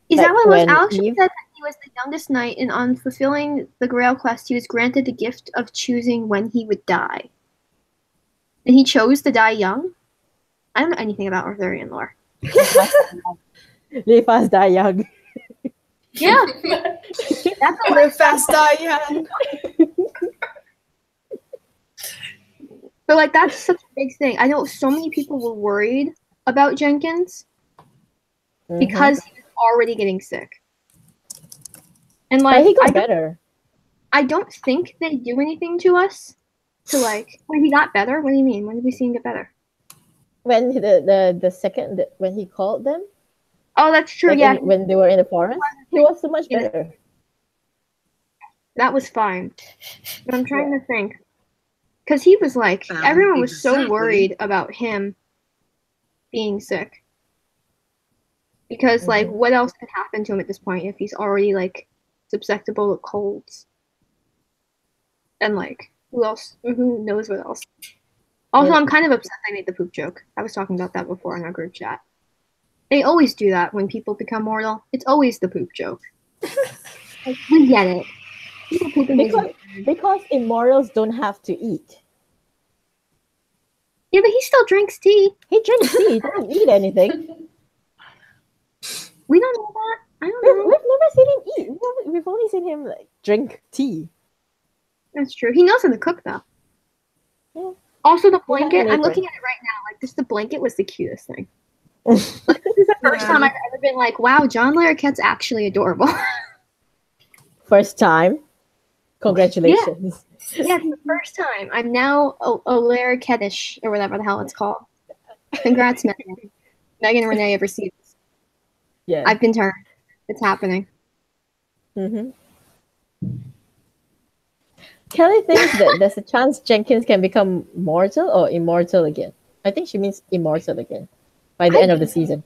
Speaker 3: Is that what was Alex said that he was the youngest knight, and on fulfilling the Grail quest, he was granted the gift of choosing when he would die. And he chose to die young? I don't know anything about Arthurian lore.
Speaker 1: Live fast, die young.
Speaker 3: Yeah.
Speaker 2: That's a live fast, die young.
Speaker 3: But like that's such a big thing. I know so many people were worried about Jenkins because he was already getting sick. And like
Speaker 1: but he got better.
Speaker 3: I don't think they do anything to us to like when he got better. What do you mean? When did we see him get better?
Speaker 1: When the second when he called them.
Speaker 3: Oh, that's true.
Speaker 1: Like when they were in the forest, he was so much better. That
Speaker 3: was fine. But I'm trying to think. Because he was like, everyone was so worried about him being sick. Because, like, what else could happen to him at this point if he's already, like, susceptible to colds? And, like, who else? Who knows what else? Also, I'm kind of upset I made the poop joke. I was talking about that before in our group chat. They always do that when people become mortal. It's always the poop joke. Like, we get it.
Speaker 1: Because immortals don't have to eat.
Speaker 3: Yeah, but he still drinks tea.
Speaker 1: He drinks tea. He doesn't eat anything.
Speaker 3: We don't know that. I don't know.
Speaker 1: We've never seen him eat. We've only seen him like drink tea.
Speaker 3: That's true. He knows how to cook, though. Yeah. Also, the blanket. I'm looking at it right now. Like, the blanket was the cutest thing. Like, this is the first time I've ever been like, wow, John Larroquette's actually adorable.
Speaker 1: First time. Congratulations.
Speaker 3: Yeah, it's the first time. I'm now a Larroquette-ish, or whatever the hell it's called. Congrats, Megan. Megan and Renee ever see this.
Speaker 1: Yeah.
Speaker 3: I've been turned. It's happening.
Speaker 1: Kelly thinks that there's a chance Jenkins can become mortal or immortal again. I think she means immortal again by the end of the season.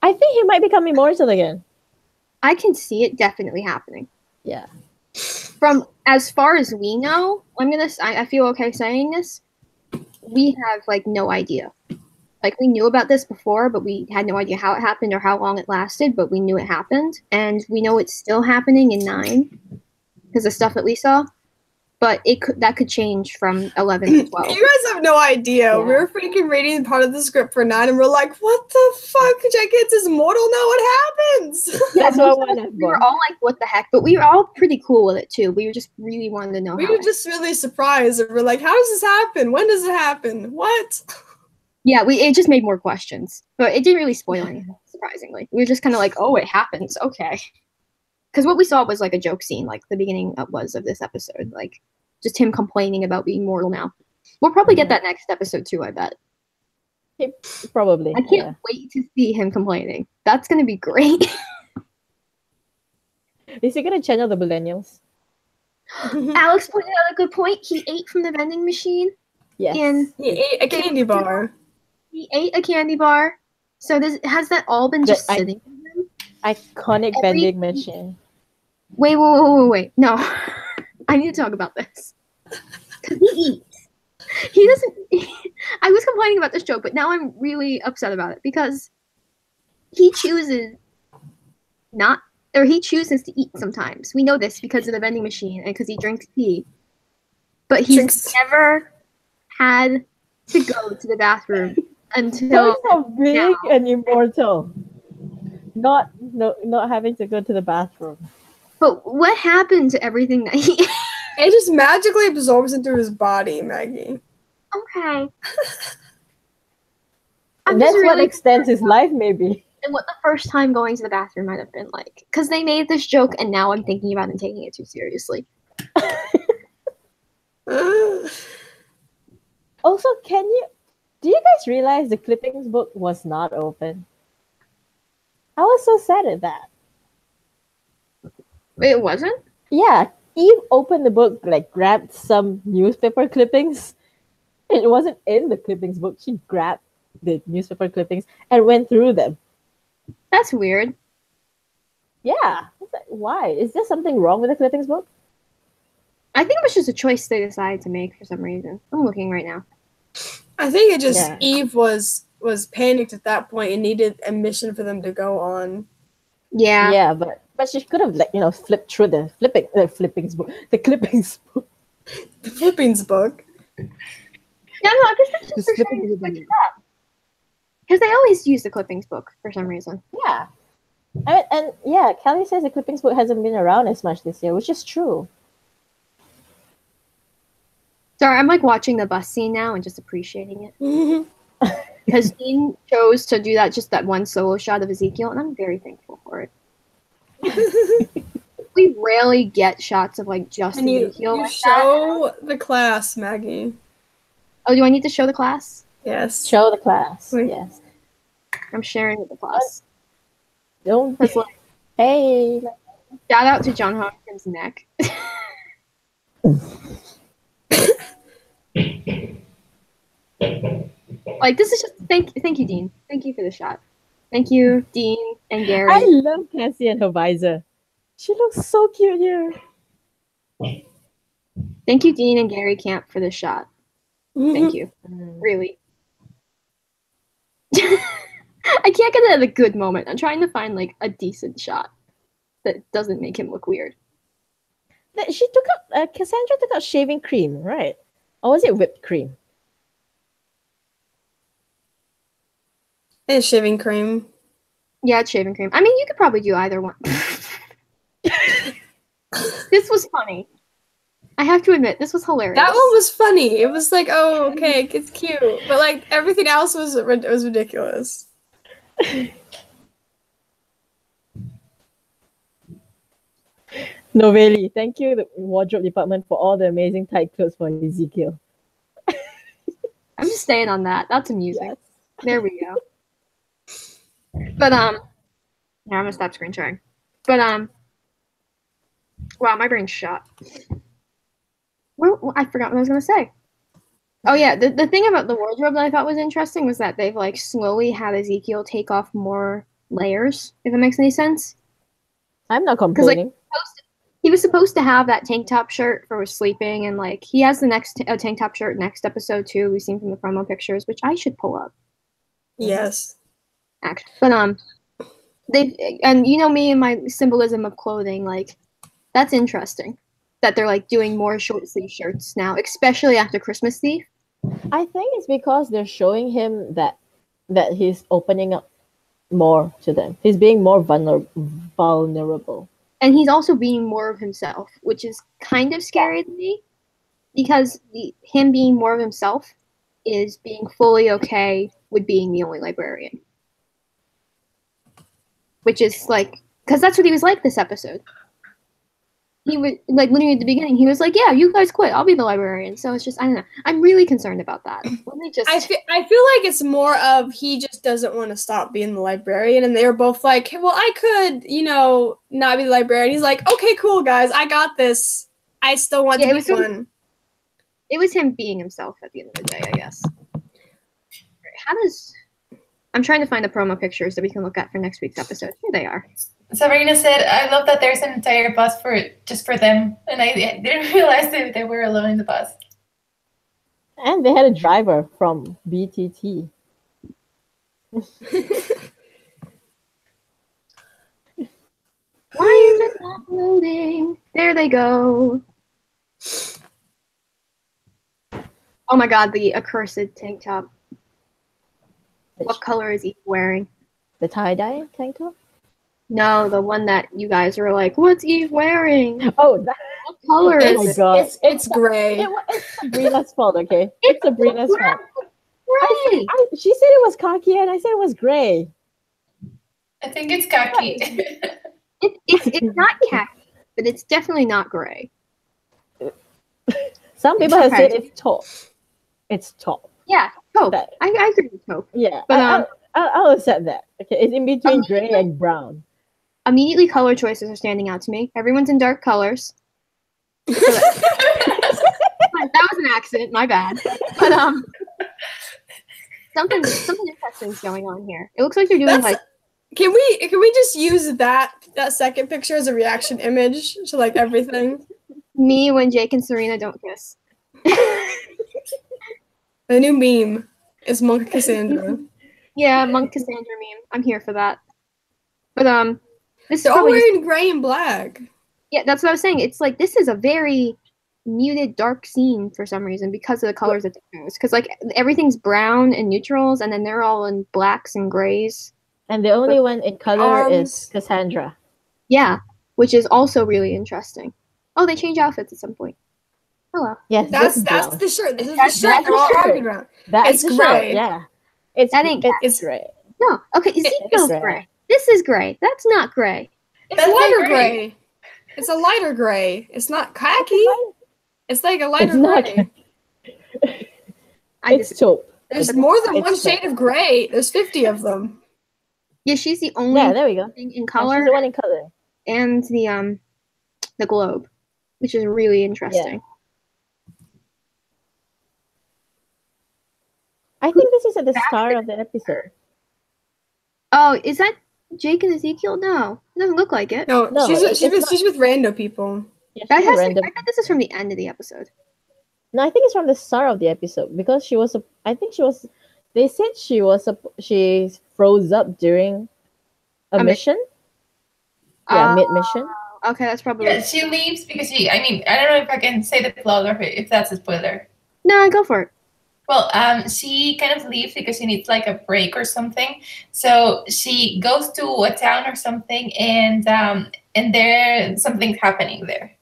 Speaker 1: I think he might become immortal again.
Speaker 3: I can see it definitely happening.
Speaker 1: Yeah.
Speaker 3: From as far as we know, I feel okay saying this. We have like no idea. Like we knew about this before, but we had no idea how it happened or how long it lasted. But we knew it happened, and we know it's still happening in 9 because the stuff that we saw. But that could change from 11 to 12.
Speaker 2: You guys have no idea. Yeah. We were freaking reading part of the script for 9, and we're like, "What the fuck? Jenkins is mortal now. What happens?"
Speaker 3: That's what we were all like, "What the heck?" But we were all pretty cool with it too. We were just really wanting to know.
Speaker 2: We were just really surprised. And we're like, "How does this happen? When does it happen? What?"
Speaker 3: Yeah, it just made more questions, but it didn't really spoil anything. Surprisingly, we were just kind of like, "Oh, it happens. Okay." Because what we saw was like a joke scene, like the beginning of this episode, like just him complaining about being mortal now. We'll probably get that next episode too, I bet.
Speaker 1: Probably.
Speaker 3: I can't wait to see him complaining. That's going to be great.
Speaker 1: Is he going to channel the millennials?
Speaker 3: Alex pointed out a good point. He ate from the vending machine.
Speaker 1: Yes.
Speaker 3: And
Speaker 2: he ate a candy bar.
Speaker 3: He ate a candy bar. So has that all been just sitting in him?
Speaker 1: Iconic vending machine.
Speaker 3: Wait. No. I need to talk about this. Because he eats. He doesn't... I was complaining about this joke, but now I'm really upset about it. Because he chooses he chooses to eat sometimes. We know this because of the vending machine and because he drinks tea. But he's never had to go to the bathroom until...
Speaker 1: He's so big and immortal. Not having to go to the bathroom.
Speaker 3: But what happened to everything that he ate?
Speaker 2: It just magically absorbs into his body, Maggie.
Speaker 3: Okay.
Speaker 1: And that's what extends his life, maybe.
Speaker 3: And what the first time going to the bathroom might have been like. Because they made this joke, and now I'm thinking about it and taking it too seriously.
Speaker 1: Also, do you guys realize the clippings book was not open? I was so sad at that.
Speaker 3: It wasn't?
Speaker 1: Yeah, Eve opened the book, like grabbed some newspaper clippings. It wasn't in the clippings book. She grabbed the newspaper clippings and went through them.
Speaker 3: That's weird.
Speaker 1: Yeah. Why? Is there something wrong with the clippings book?
Speaker 3: I think it was just a choice they decided to make for some reason. I'm looking right now.
Speaker 2: I think it just Eve was panicked at that point and needed a mission for them to go on.
Speaker 3: Yeah.
Speaker 1: Yeah, but she could have flipped through the clippings book. The clippings book.
Speaker 2: The flippings book.
Speaker 3: Yeah, no, I guess that's just for trying to switch it up. Because they always use the clippings book for some reason.
Speaker 1: Yeah. And Kelly says the clippings book hasn't been around as much this year, which is true.
Speaker 3: Sorry, I'm like watching the bus scene now and just appreciating it. Because Dean chose to do just that one solo shot of Ezekiel, and I'm very thankful for it. We rarely get shots of like just Ezekiel.
Speaker 2: You show the class, Maggie.
Speaker 3: Oh, do I need to show the class?
Speaker 2: Yes.
Speaker 1: Show the class. Wait. Yes.
Speaker 3: I'm sharing with the class.
Speaker 1: Don't. Hey.
Speaker 3: Shout out to John Hopkins' neck. Like this is just thank you, Dean. Thank you for the shot. Thank you, Dean and Gary.
Speaker 1: I love Cassie and her visor. She looks so cute here.
Speaker 3: Thank you, Dean and Gary Camp, for this shot. Thank you. Really. I can't get it at a good moment. I'm trying to find like a decent shot that doesn't make him look weird.
Speaker 1: She took out Cassandra took out shaving cream, right? Or was it whipped cream?
Speaker 2: It's shaving cream.
Speaker 3: Yeah, it's shaving cream. I mean, you could probably do either one. This was funny. I have to admit, this was hilarious.
Speaker 2: That one was funny. It was like, oh, okay, it's cute. But like everything else was ridiculous.
Speaker 1: Novelli, thank you, the wardrobe department, for all the amazing tight clothes for Ezekiel.
Speaker 3: I'm just staying on that. That's amusing. Yes. There we go. But now I'm gonna stop screen sharing. But wow, my brain's shot. Well, I forgot what I was gonna say. Oh yeah, the thing about the wardrobe that I thought was interesting was that they've like slowly had Ezekiel take off more layers, if it makes any sense.
Speaker 1: I'm not complaining.
Speaker 3: Like, he was supposed to have that tank top shirt for sleeping, and like he has the next tank top shirt next episode too. We've seen from the promo pictures, which I should pull up.
Speaker 2: Yes.
Speaker 3: Actually, but they and you know me and my symbolism of clothing, like that's interesting that they're like doing more short sleeve shirts now, especially after Christmas Eve.
Speaker 1: I think it's because they're showing him that he's opening up more to them. He's being more vulnerable.
Speaker 3: And he's also being more of himself, which is kind of scary to me, because him being more of himself is being fully okay with being the only librarian. Which is like, because that's what he was like this episode. He was like literally at the beginning. He was like, "Yeah, you guys quit. I'll be the librarian." So it's just, I don't know. I'm really concerned about that. Let me just.
Speaker 2: I feel like it's more of he just doesn't want to stop being the librarian, and they're both like, hey, "Well, I could, not be the librarian." He's like, "Okay, cool, guys, I got this. I still want to be one."
Speaker 3: It was him being himself at the end of the day, I guess. I'm trying to find the promo pictures that we can look at for next week's episode. Here they are.
Speaker 6: Sabrina said, I love that there's an entire bus just for them. And I didn't realize that they were alone in the bus.
Speaker 1: And they had a driver from BTT.
Speaker 3: Why is it not loading? There they go. Oh my god, the accursed tank top. What color is he wearing?
Speaker 1: The tie-dye tank top?
Speaker 3: No, the one that you guys were like, what's Eve wearing?
Speaker 1: Oh, that
Speaker 3: what color is
Speaker 1: it? Oh my god.
Speaker 2: It's gray.
Speaker 1: It's Sabrina's fault, okay? It's Sabrina's fault.
Speaker 3: Gray.
Speaker 1: She said it was khaki and I said it was gray.
Speaker 6: I think it's khaki.
Speaker 3: It's not khaki, but it's definitely not gray.
Speaker 1: Some people have said it's taupe. It's taupe.
Speaker 3: Yeah, taupe. I agree with taupe.
Speaker 1: Yeah, but I'll accept that. Okay, it's in between gray and brown.
Speaker 3: Immediately, color choices are standing out to me. Everyone's in dark colors. That was an accident. My bad. But something interesting is going on here. It looks like they're doing like.
Speaker 2: Can we just use that second picture as a reaction image to like everything?
Speaker 3: Me when Jake and Serena don't kiss.
Speaker 2: The new meme is Monk Cassandra.
Speaker 3: Yeah, Monk Cassandra meme. I'm here for that. But this
Speaker 2: they're all wearing gray and black.
Speaker 3: Yeah, that's what I was saying. It's like this is a very muted, dark scene for some reason because of the colors that they use. Because like everything's brown and neutrals, and then they're all in blacks and grays.
Speaker 1: And the only one in color is Cassandra.
Speaker 3: Yeah, which is also really interesting. Oh, they change outfits at some point. Hello.
Speaker 1: Yes,
Speaker 2: that's the shirt. This is the shirt they're all talking about.
Speaker 1: It's
Speaker 2: gray.
Speaker 1: Shirt, yeah. It's gray.
Speaker 3: No, okay, Ezekiel's gray. This is gray. That's not gray.
Speaker 2: It's lighter gray. It's a lighter gray. It's not khaki. It's like a lighter gray.
Speaker 1: It's taupe.
Speaker 2: There's more than one shade of gray. There's 50 of them.
Speaker 3: Yeah, she's the only
Speaker 1: there we go.
Speaker 3: Thing in color.
Speaker 1: She's the one in color.
Speaker 3: And the globe, which is really interesting.
Speaker 1: Yeah. I think this is at the start of the episode.
Speaker 3: Oh, is that Jake and Ezekiel? No, it doesn't look like it.
Speaker 2: No, she's with random people.
Speaker 3: Yeah, I bet this is from the end of the episode.
Speaker 1: No, I think it's from the start of the episode because she was. They said she froze up during a mission. Yeah, mid-mission.
Speaker 3: Okay, that's probably.
Speaker 6: Yeah, she leaves because I don't know if I can say the plot or if that's a spoiler.
Speaker 3: No, go for it.
Speaker 6: Well, she kind of leaves because she needs like a break or something. So she goes to a town or something, and there something's happening there,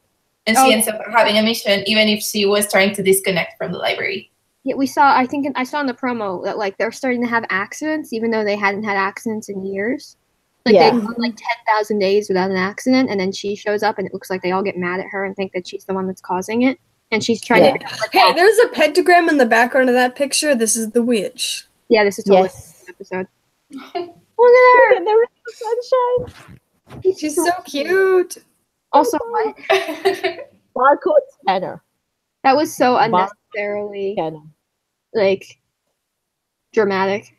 Speaker 6: and she ends up having a mission, even if she was trying to disconnect from the library.
Speaker 3: Yeah, we saw. I saw in the promo that like they're starting to have accidents, even though they hadn't had accidents in years. Like they've gone like 10,000 days without an accident, and then she shows up, and it looks like they all get mad at her and think that she's the one that's causing it. And she's trying to.
Speaker 2: Hey, there's a pentagram in the background of that picture. This is the witch.
Speaker 3: Yeah, this is totally the episode.
Speaker 1: Look at her! There is the sunshine.
Speaker 2: She's so cute.
Speaker 3: Also, what?
Speaker 1: Barcode scanner.
Speaker 3: That was so unnecessarily like dramatic.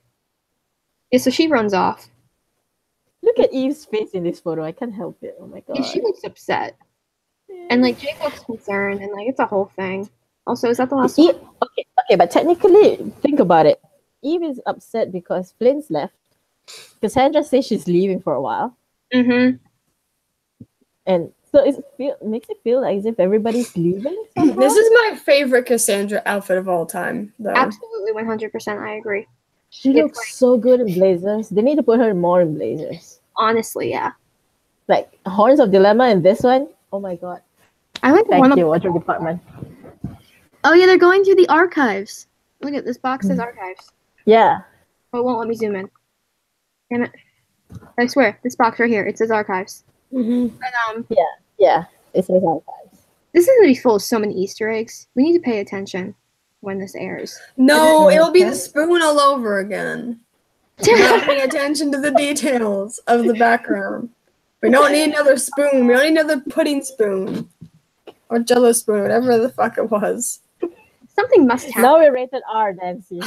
Speaker 3: Yeah, so she runs off.
Speaker 1: Look at Eve's face in this photo. I can't help it. Oh my god.
Speaker 3: Yeah, she looks upset. And like Jake looks concerned, and like it's a whole thing. Also, is that the last one?
Speaker 1: Okay, but technically, think about it. Eve is upset because Flynn's left. Cassandra says she's leaving for a while.
Speaker 3: Mm-hmm.
Speaker 1: And so it makes it feel as if everybody's leaving somehow.
Speaker 2: This is my favorite Cassandra outfit of all time, though.
Speaker 3: Absolutely, 100%. I agree.
Speaker 1: She looks so good in blazers. They need to put her more in blazers.
Speaker 3: Honestly, yeah.
Speaker 1: Like Horns of Dilemma in this one. Oh my god.
Speaker 3: I like
Speaker 1: Thank you, wardrobe department.
Speaker 3: Oh yeah, they're going through the archives. Look at this box says archives.
Speaker 1: Yeah.
Speaker 3: Oh, it won't let me zoom in. Damn it. I swear, this box right here, it says archives.
Speaker 1: Mm-hmm. And, yeah, it says archives.
Speaker 3: This is going to be full of so many Easter eggs. We need to pay attention when this airs.
Speaker 2: No, it'll be the spoon all over again. We're not paying attention to the details of the background. We don't need another spoon. We don't need another pudding spoon. Or Jello spoon, whatever the fuck it was.
Speaker 3: Something must happen.
Speaker 1: Now we're rated R, Nancy.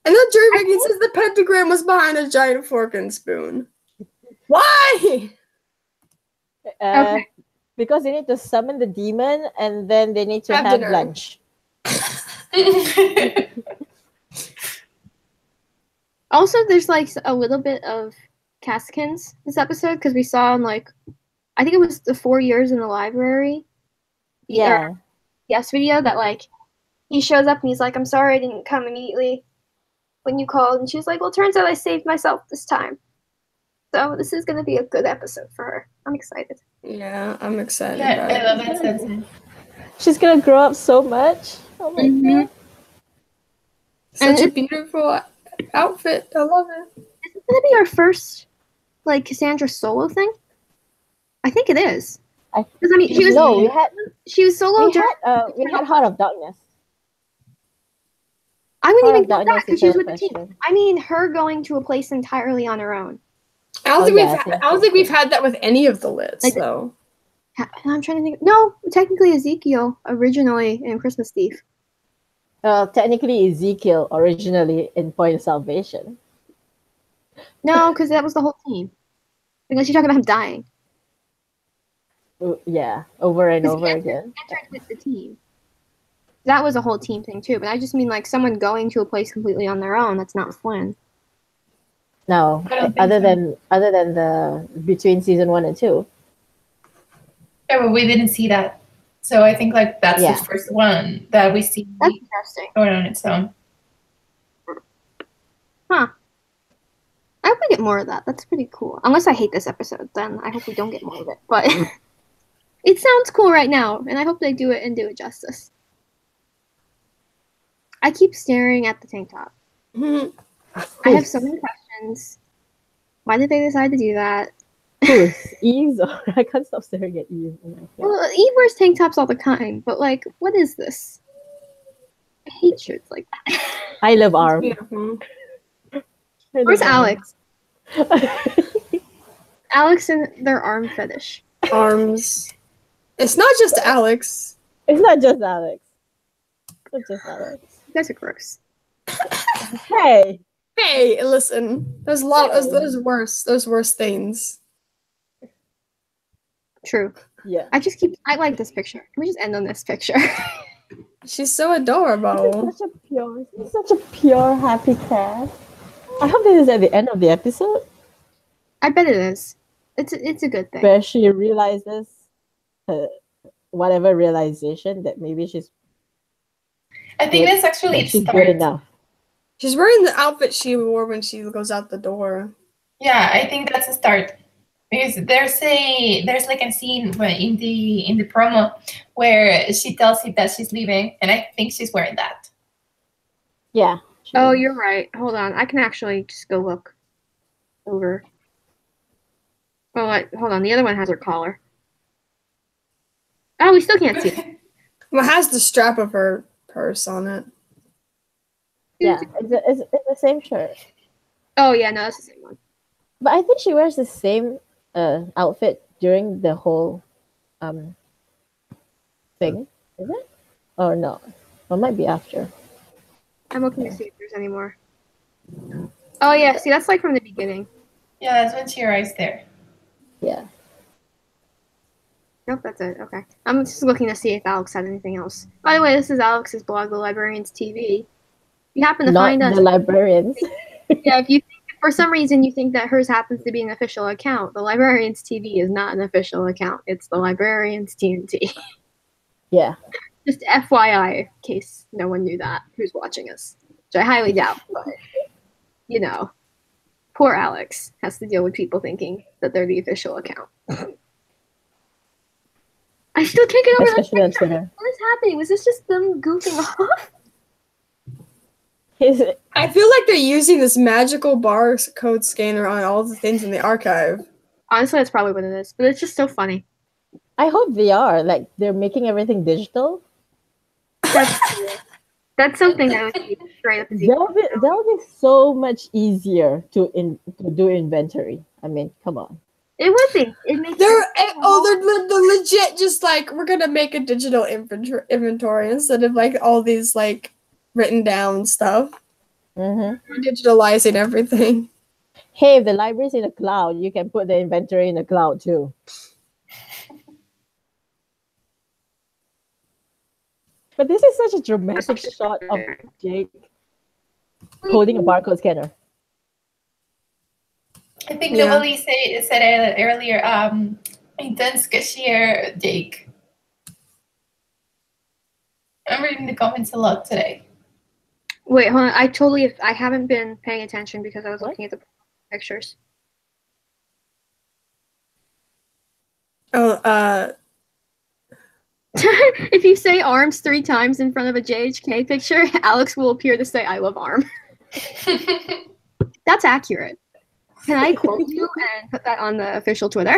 Speaker 2: And then Jerry Maggie says the pentagram was behind a giant fork and spoon. Why?
Speaker 3: Okay.
Speaker 1: Because they need to summon the demon and then they need to have lunch.
Speaker 3: Also, there's like a little bit of Caskins this episode because we saw in like, I think it was the 4 years in the library.
Speaker 1: Yeah.
Speaker 3: Yes, video that like he shows up and he's like, I'm sorry I didn't come immediately when you called. And she's like, well, turns out I saved myself this time. So this is going to be a good episode for her. I'm excited.
Speaker 2: Yeah, I'm excited.
Speaker 6: Yeah, I love that sentence.
Speaker 1: She's going to grow up so much. Oh my god.
Speaker 2: Such a beautiful outfit. I love it.
Speaker 3: Is it going to be our first like Cassandra solo thing? I think it is. Because I mean, she was solo.
Speaker 1: We had Heart of Darkness.
Speaker 3: I wouldn't even get that because she was with the team. I mean, her going to a place entirely on her own.
Speaker 2: I don't think we've had that with any of the lids, though.
Speaker 3: I'm trying to think. No, technically Ezekiel originally in Christmas Eve.
Speaker 1: Technically Ezekiel originally in Point of Salvation.
Speaker 3: No, because that was the whole team. Because you're talking about him dying.
Speaker 1: Yeah, over and over again.
Speaker 3: Entered with the team. That was a whole team thing too, but I just mean like someone going to a place completely on their own. That's not Flynn.
Speaker 1: No, other than the between season 1 and 2.
Speaker 6: Yeah, but we didn't see that, so I think like that's the first one that we see.
Speaker 3: That's interesting.
Speaker 6: Going on its own.
Speaker 3: Huh. I hope we get more of that. That's pretty cool. Unless I hate this episode, then I hope we don't get more of it. But it sounds cool right now, and I hope they do it and do it justice. I keep staring at the tank top. I have so many questions. Why did they decide to do that?
Speaker 1: Eve's? I can't stop staring at Eve.
Speaker 3: Well, Eve wears tank tops all the time, but like, what is this? I hate shirts like that.
Speaker 1: I love arm.
Speaker 3: Where's Alex? Alex and their arm fetish.
Speaker 2: Arms. It's not just Alex.
Speaker 1: It's not just Alex. It's just Alex.
Speaker 3: You guys are gross.
Speaker 1: Hey,
Speaker 2: listen. There's a lot. There's worse things.
Speaker 3: True.
Speaker 1: Yeah.
Speaker 3: I like this picture. Can we just end on this picture?
Speaker 2: She's so adorable.
Speaker 1: She's such a pure, happy cat. I hope this is at the end of the episode.
Speaker 3: I bet it is. It's a good thing.
Speaker 1: Where she realizes whatever realization that maybe she's.
Speaker 6: I think that's actually
Speaker 1: she's good enough.
Speaker 2: She's wearing the outfit she wore when she goes out the door.
Speaker 6: Yeah, I think that's a start. Because there's like a scene in the promo where she tells him that she's leaving, and I think she's wearing that.
Speaker 1: Yeah.
Speaker 3: Oh, you're right. Hold on. I can actually just go look over. Oh, hold on. The other one has her collar. Oh, we still can't see it.
Speaker 2: Well, it has the strap of her purse on it.
Speaker 1: Yeah, it's the same shirt.
Speaker 3: Oh, yeah, no, that's the same one.
Speaker 1: But I think she wears the same outfit during the whole thing, is it? Oh no, it might be after.
Speaker 3: I'm looking to see if there's any more. Oh yeah, see that's like from the beginning.
Speaker 6: Yeah, that's when she arrives there.
Speaker 1: Yeah.
Speaker 3: Nope, that's it. Okay. I'm just looking to see if Alex had anything else. By the way, this is Alex's blog, The Librarians TV. If you happen to find us,
Speaker 1: the Librarians.
Speaker 3: Yeah, if you think, for some reason you think that hers happens to be an official account, The Librarians TV is not an official account. It's The Librarians TNT.
Speaker 1: Yeah.
Speaker 3: Just FYI, in case no one knew that who's watching us, which I highly doubt. But you know, poor Alex has to deal with people thinking that they're the official account. I still can't get over that.
Speaker 1: Especially on Twitter.
Speaker 3: What is happening? Was this just them goofing off?
Speaker 2: I feel like they're using this magical barcode scanner on all the things in the archive.
Speaker 3: Honestly, that's probably what it is. But it's just so funny.
Speaker 1: I hope they are. Like, they're making everything digital.
Speaker 3: That's something that would be straight up.
Speaker 1: That'll be so much easier to do inventory. I mean, come on.
Speaker 3: It would be. It makes
Speaker 2: they're legit just like, we're gonna make a digital inventory instead of like all these like written down stuff.
Speaker 1: Mm-hmm.
Speaker 2: We're digitalizing everything.
Speaker 1: Hey, if the library's in the cloud, you can put the inventory in the cloud too. But this is such a dramatic shot of Jake holding a barcode scanner.
Speaker 6: I think Nobody said earlier, intense cashier Jake. I'm reading the comments a lot today.
Speaker 3: Wait, hold on. I haven't been paying attention because I was looking at the pictures.
Speaker 2: Oh,
Speaker 3: if you say arms 3 times in front of a JHK picture, Alex will appear to say, "I love arm." That's accurate. Can I quote you and put that on the official Twitter?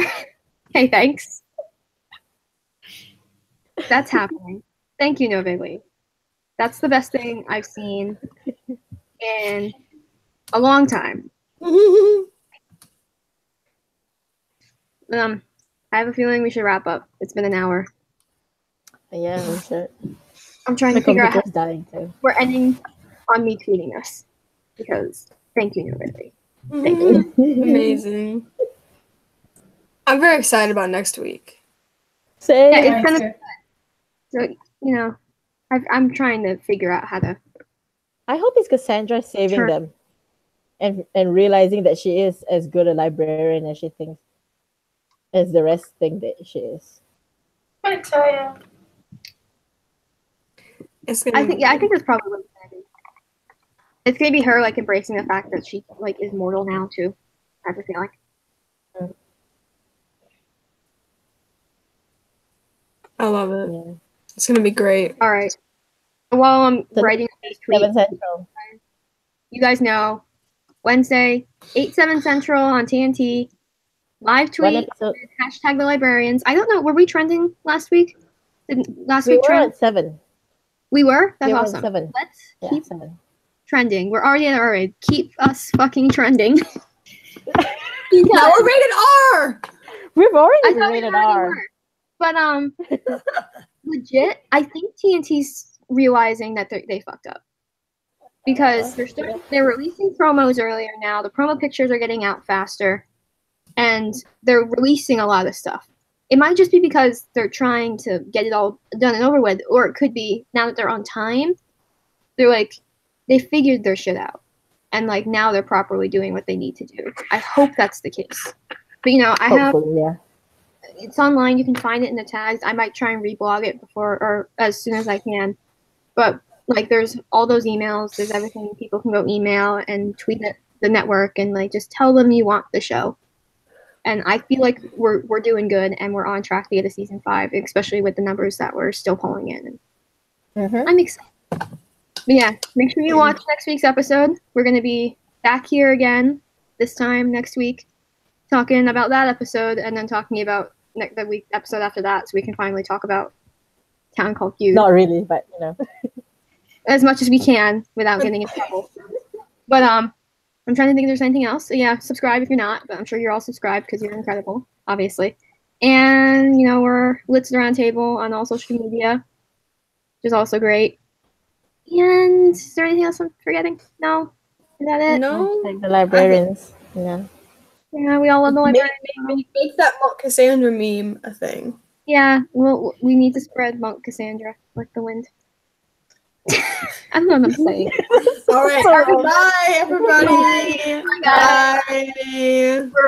Speaker 3: Hey, thanks. That's happening. Thank you, Noveli. That's the best thing I've seen in a long time. I have a feeling we should wrap up. It's been an hour.
Speaker 1: Yeah, we should.
Speaker 3: I'm trying to figure out how
Speaker 1: dying too.
Speaker 3: We're ending on me tweeting us because thank you, Noveli.
Speaker 2: Thank you. Amazing. I'm very excited about next week.
Speaker 1: Same.
Speaker 3: Yeah, it's gonna. So I'm trying to figure out how to.
Speaker 1: I hope it's Cassandra saving them, and realizing that she is as good a librarian as she thinks, as the rest think that she is.
Speaker 6: I tell you.
Speaker 3: I think that's probably what it's gonna be. It's gonna be her like embracing the fact that she like is mortal now too. I have a feeling.
Speaker 2: I love it. Yeah. It's gonna be great.
Speaker 3: All right. While I'm writing this tweet,
Speaker 1: 7 Central.
Speaker 3: You guys know Wednesday, 8/7 Central on TNT. Live tweet hashtag the librarians. I don't know. Were we trending last week? Did last week trend?
Speaker 1: At 7.
Speaker 3: We were? That's awesome.
Speaker 1: 7.
Speaker 3: Let's keep 7. Trending. We're already at our keep us fucking trending.
Speaker 2: Now we're rated R.
Speaker 1: We've already rated R.
Speaker 3: But legit, I think TNT's realizing that they fucked up because they're releasing promos earlier now. The promo pictures are getting out faster, and they're releasing a lot of stuff. It might just be because they're trying to get it all done and over with, or it could be now that they're on time, they're like, they figured their shit out. And like now they're properly doing what they need to do. I hope that's the case. But it's online. You can find it in the tags. I might try and reblog it before or as soon as I can. But like there's all those emails, there's everything. People can go email and tweet at the network and like just tell them you want the show. And I feel like we're doing good and we're on track to get a season 5, especially with the numbers that we're still pulling in. I'm excited. But yeah, make sure you watch next week's episode. We're going to be back here again this time next week, talking about that episode and then talking about the week episode after that, so we can finally talk about Town Called You.
Speaker 1: Not really, but
Speaker 3: as much as we can without getting in trouble. But I'm trying to think if there's anything else. So yeah, subscribe if you're not, but I'm sure you're all subscribed because you're incredible, obviously. And, you know, we're Lit's Roundtable on all social media, which is also great. And is there anything else I'm forgetting? No? Is that it?
Speaker 2: No.
Speaker 1: Like the librarians. Yeah.
Speaker 3: Yeah, we all love the librarians.
Speaker 2: Make that Monk Cassandra meme a thing.
Speaker 3: Yeah, well, we need to spread Monk Cassandra like the wind. I don't know what I'm saying.
Speaker 2: All right. Bye, everybody. Bye.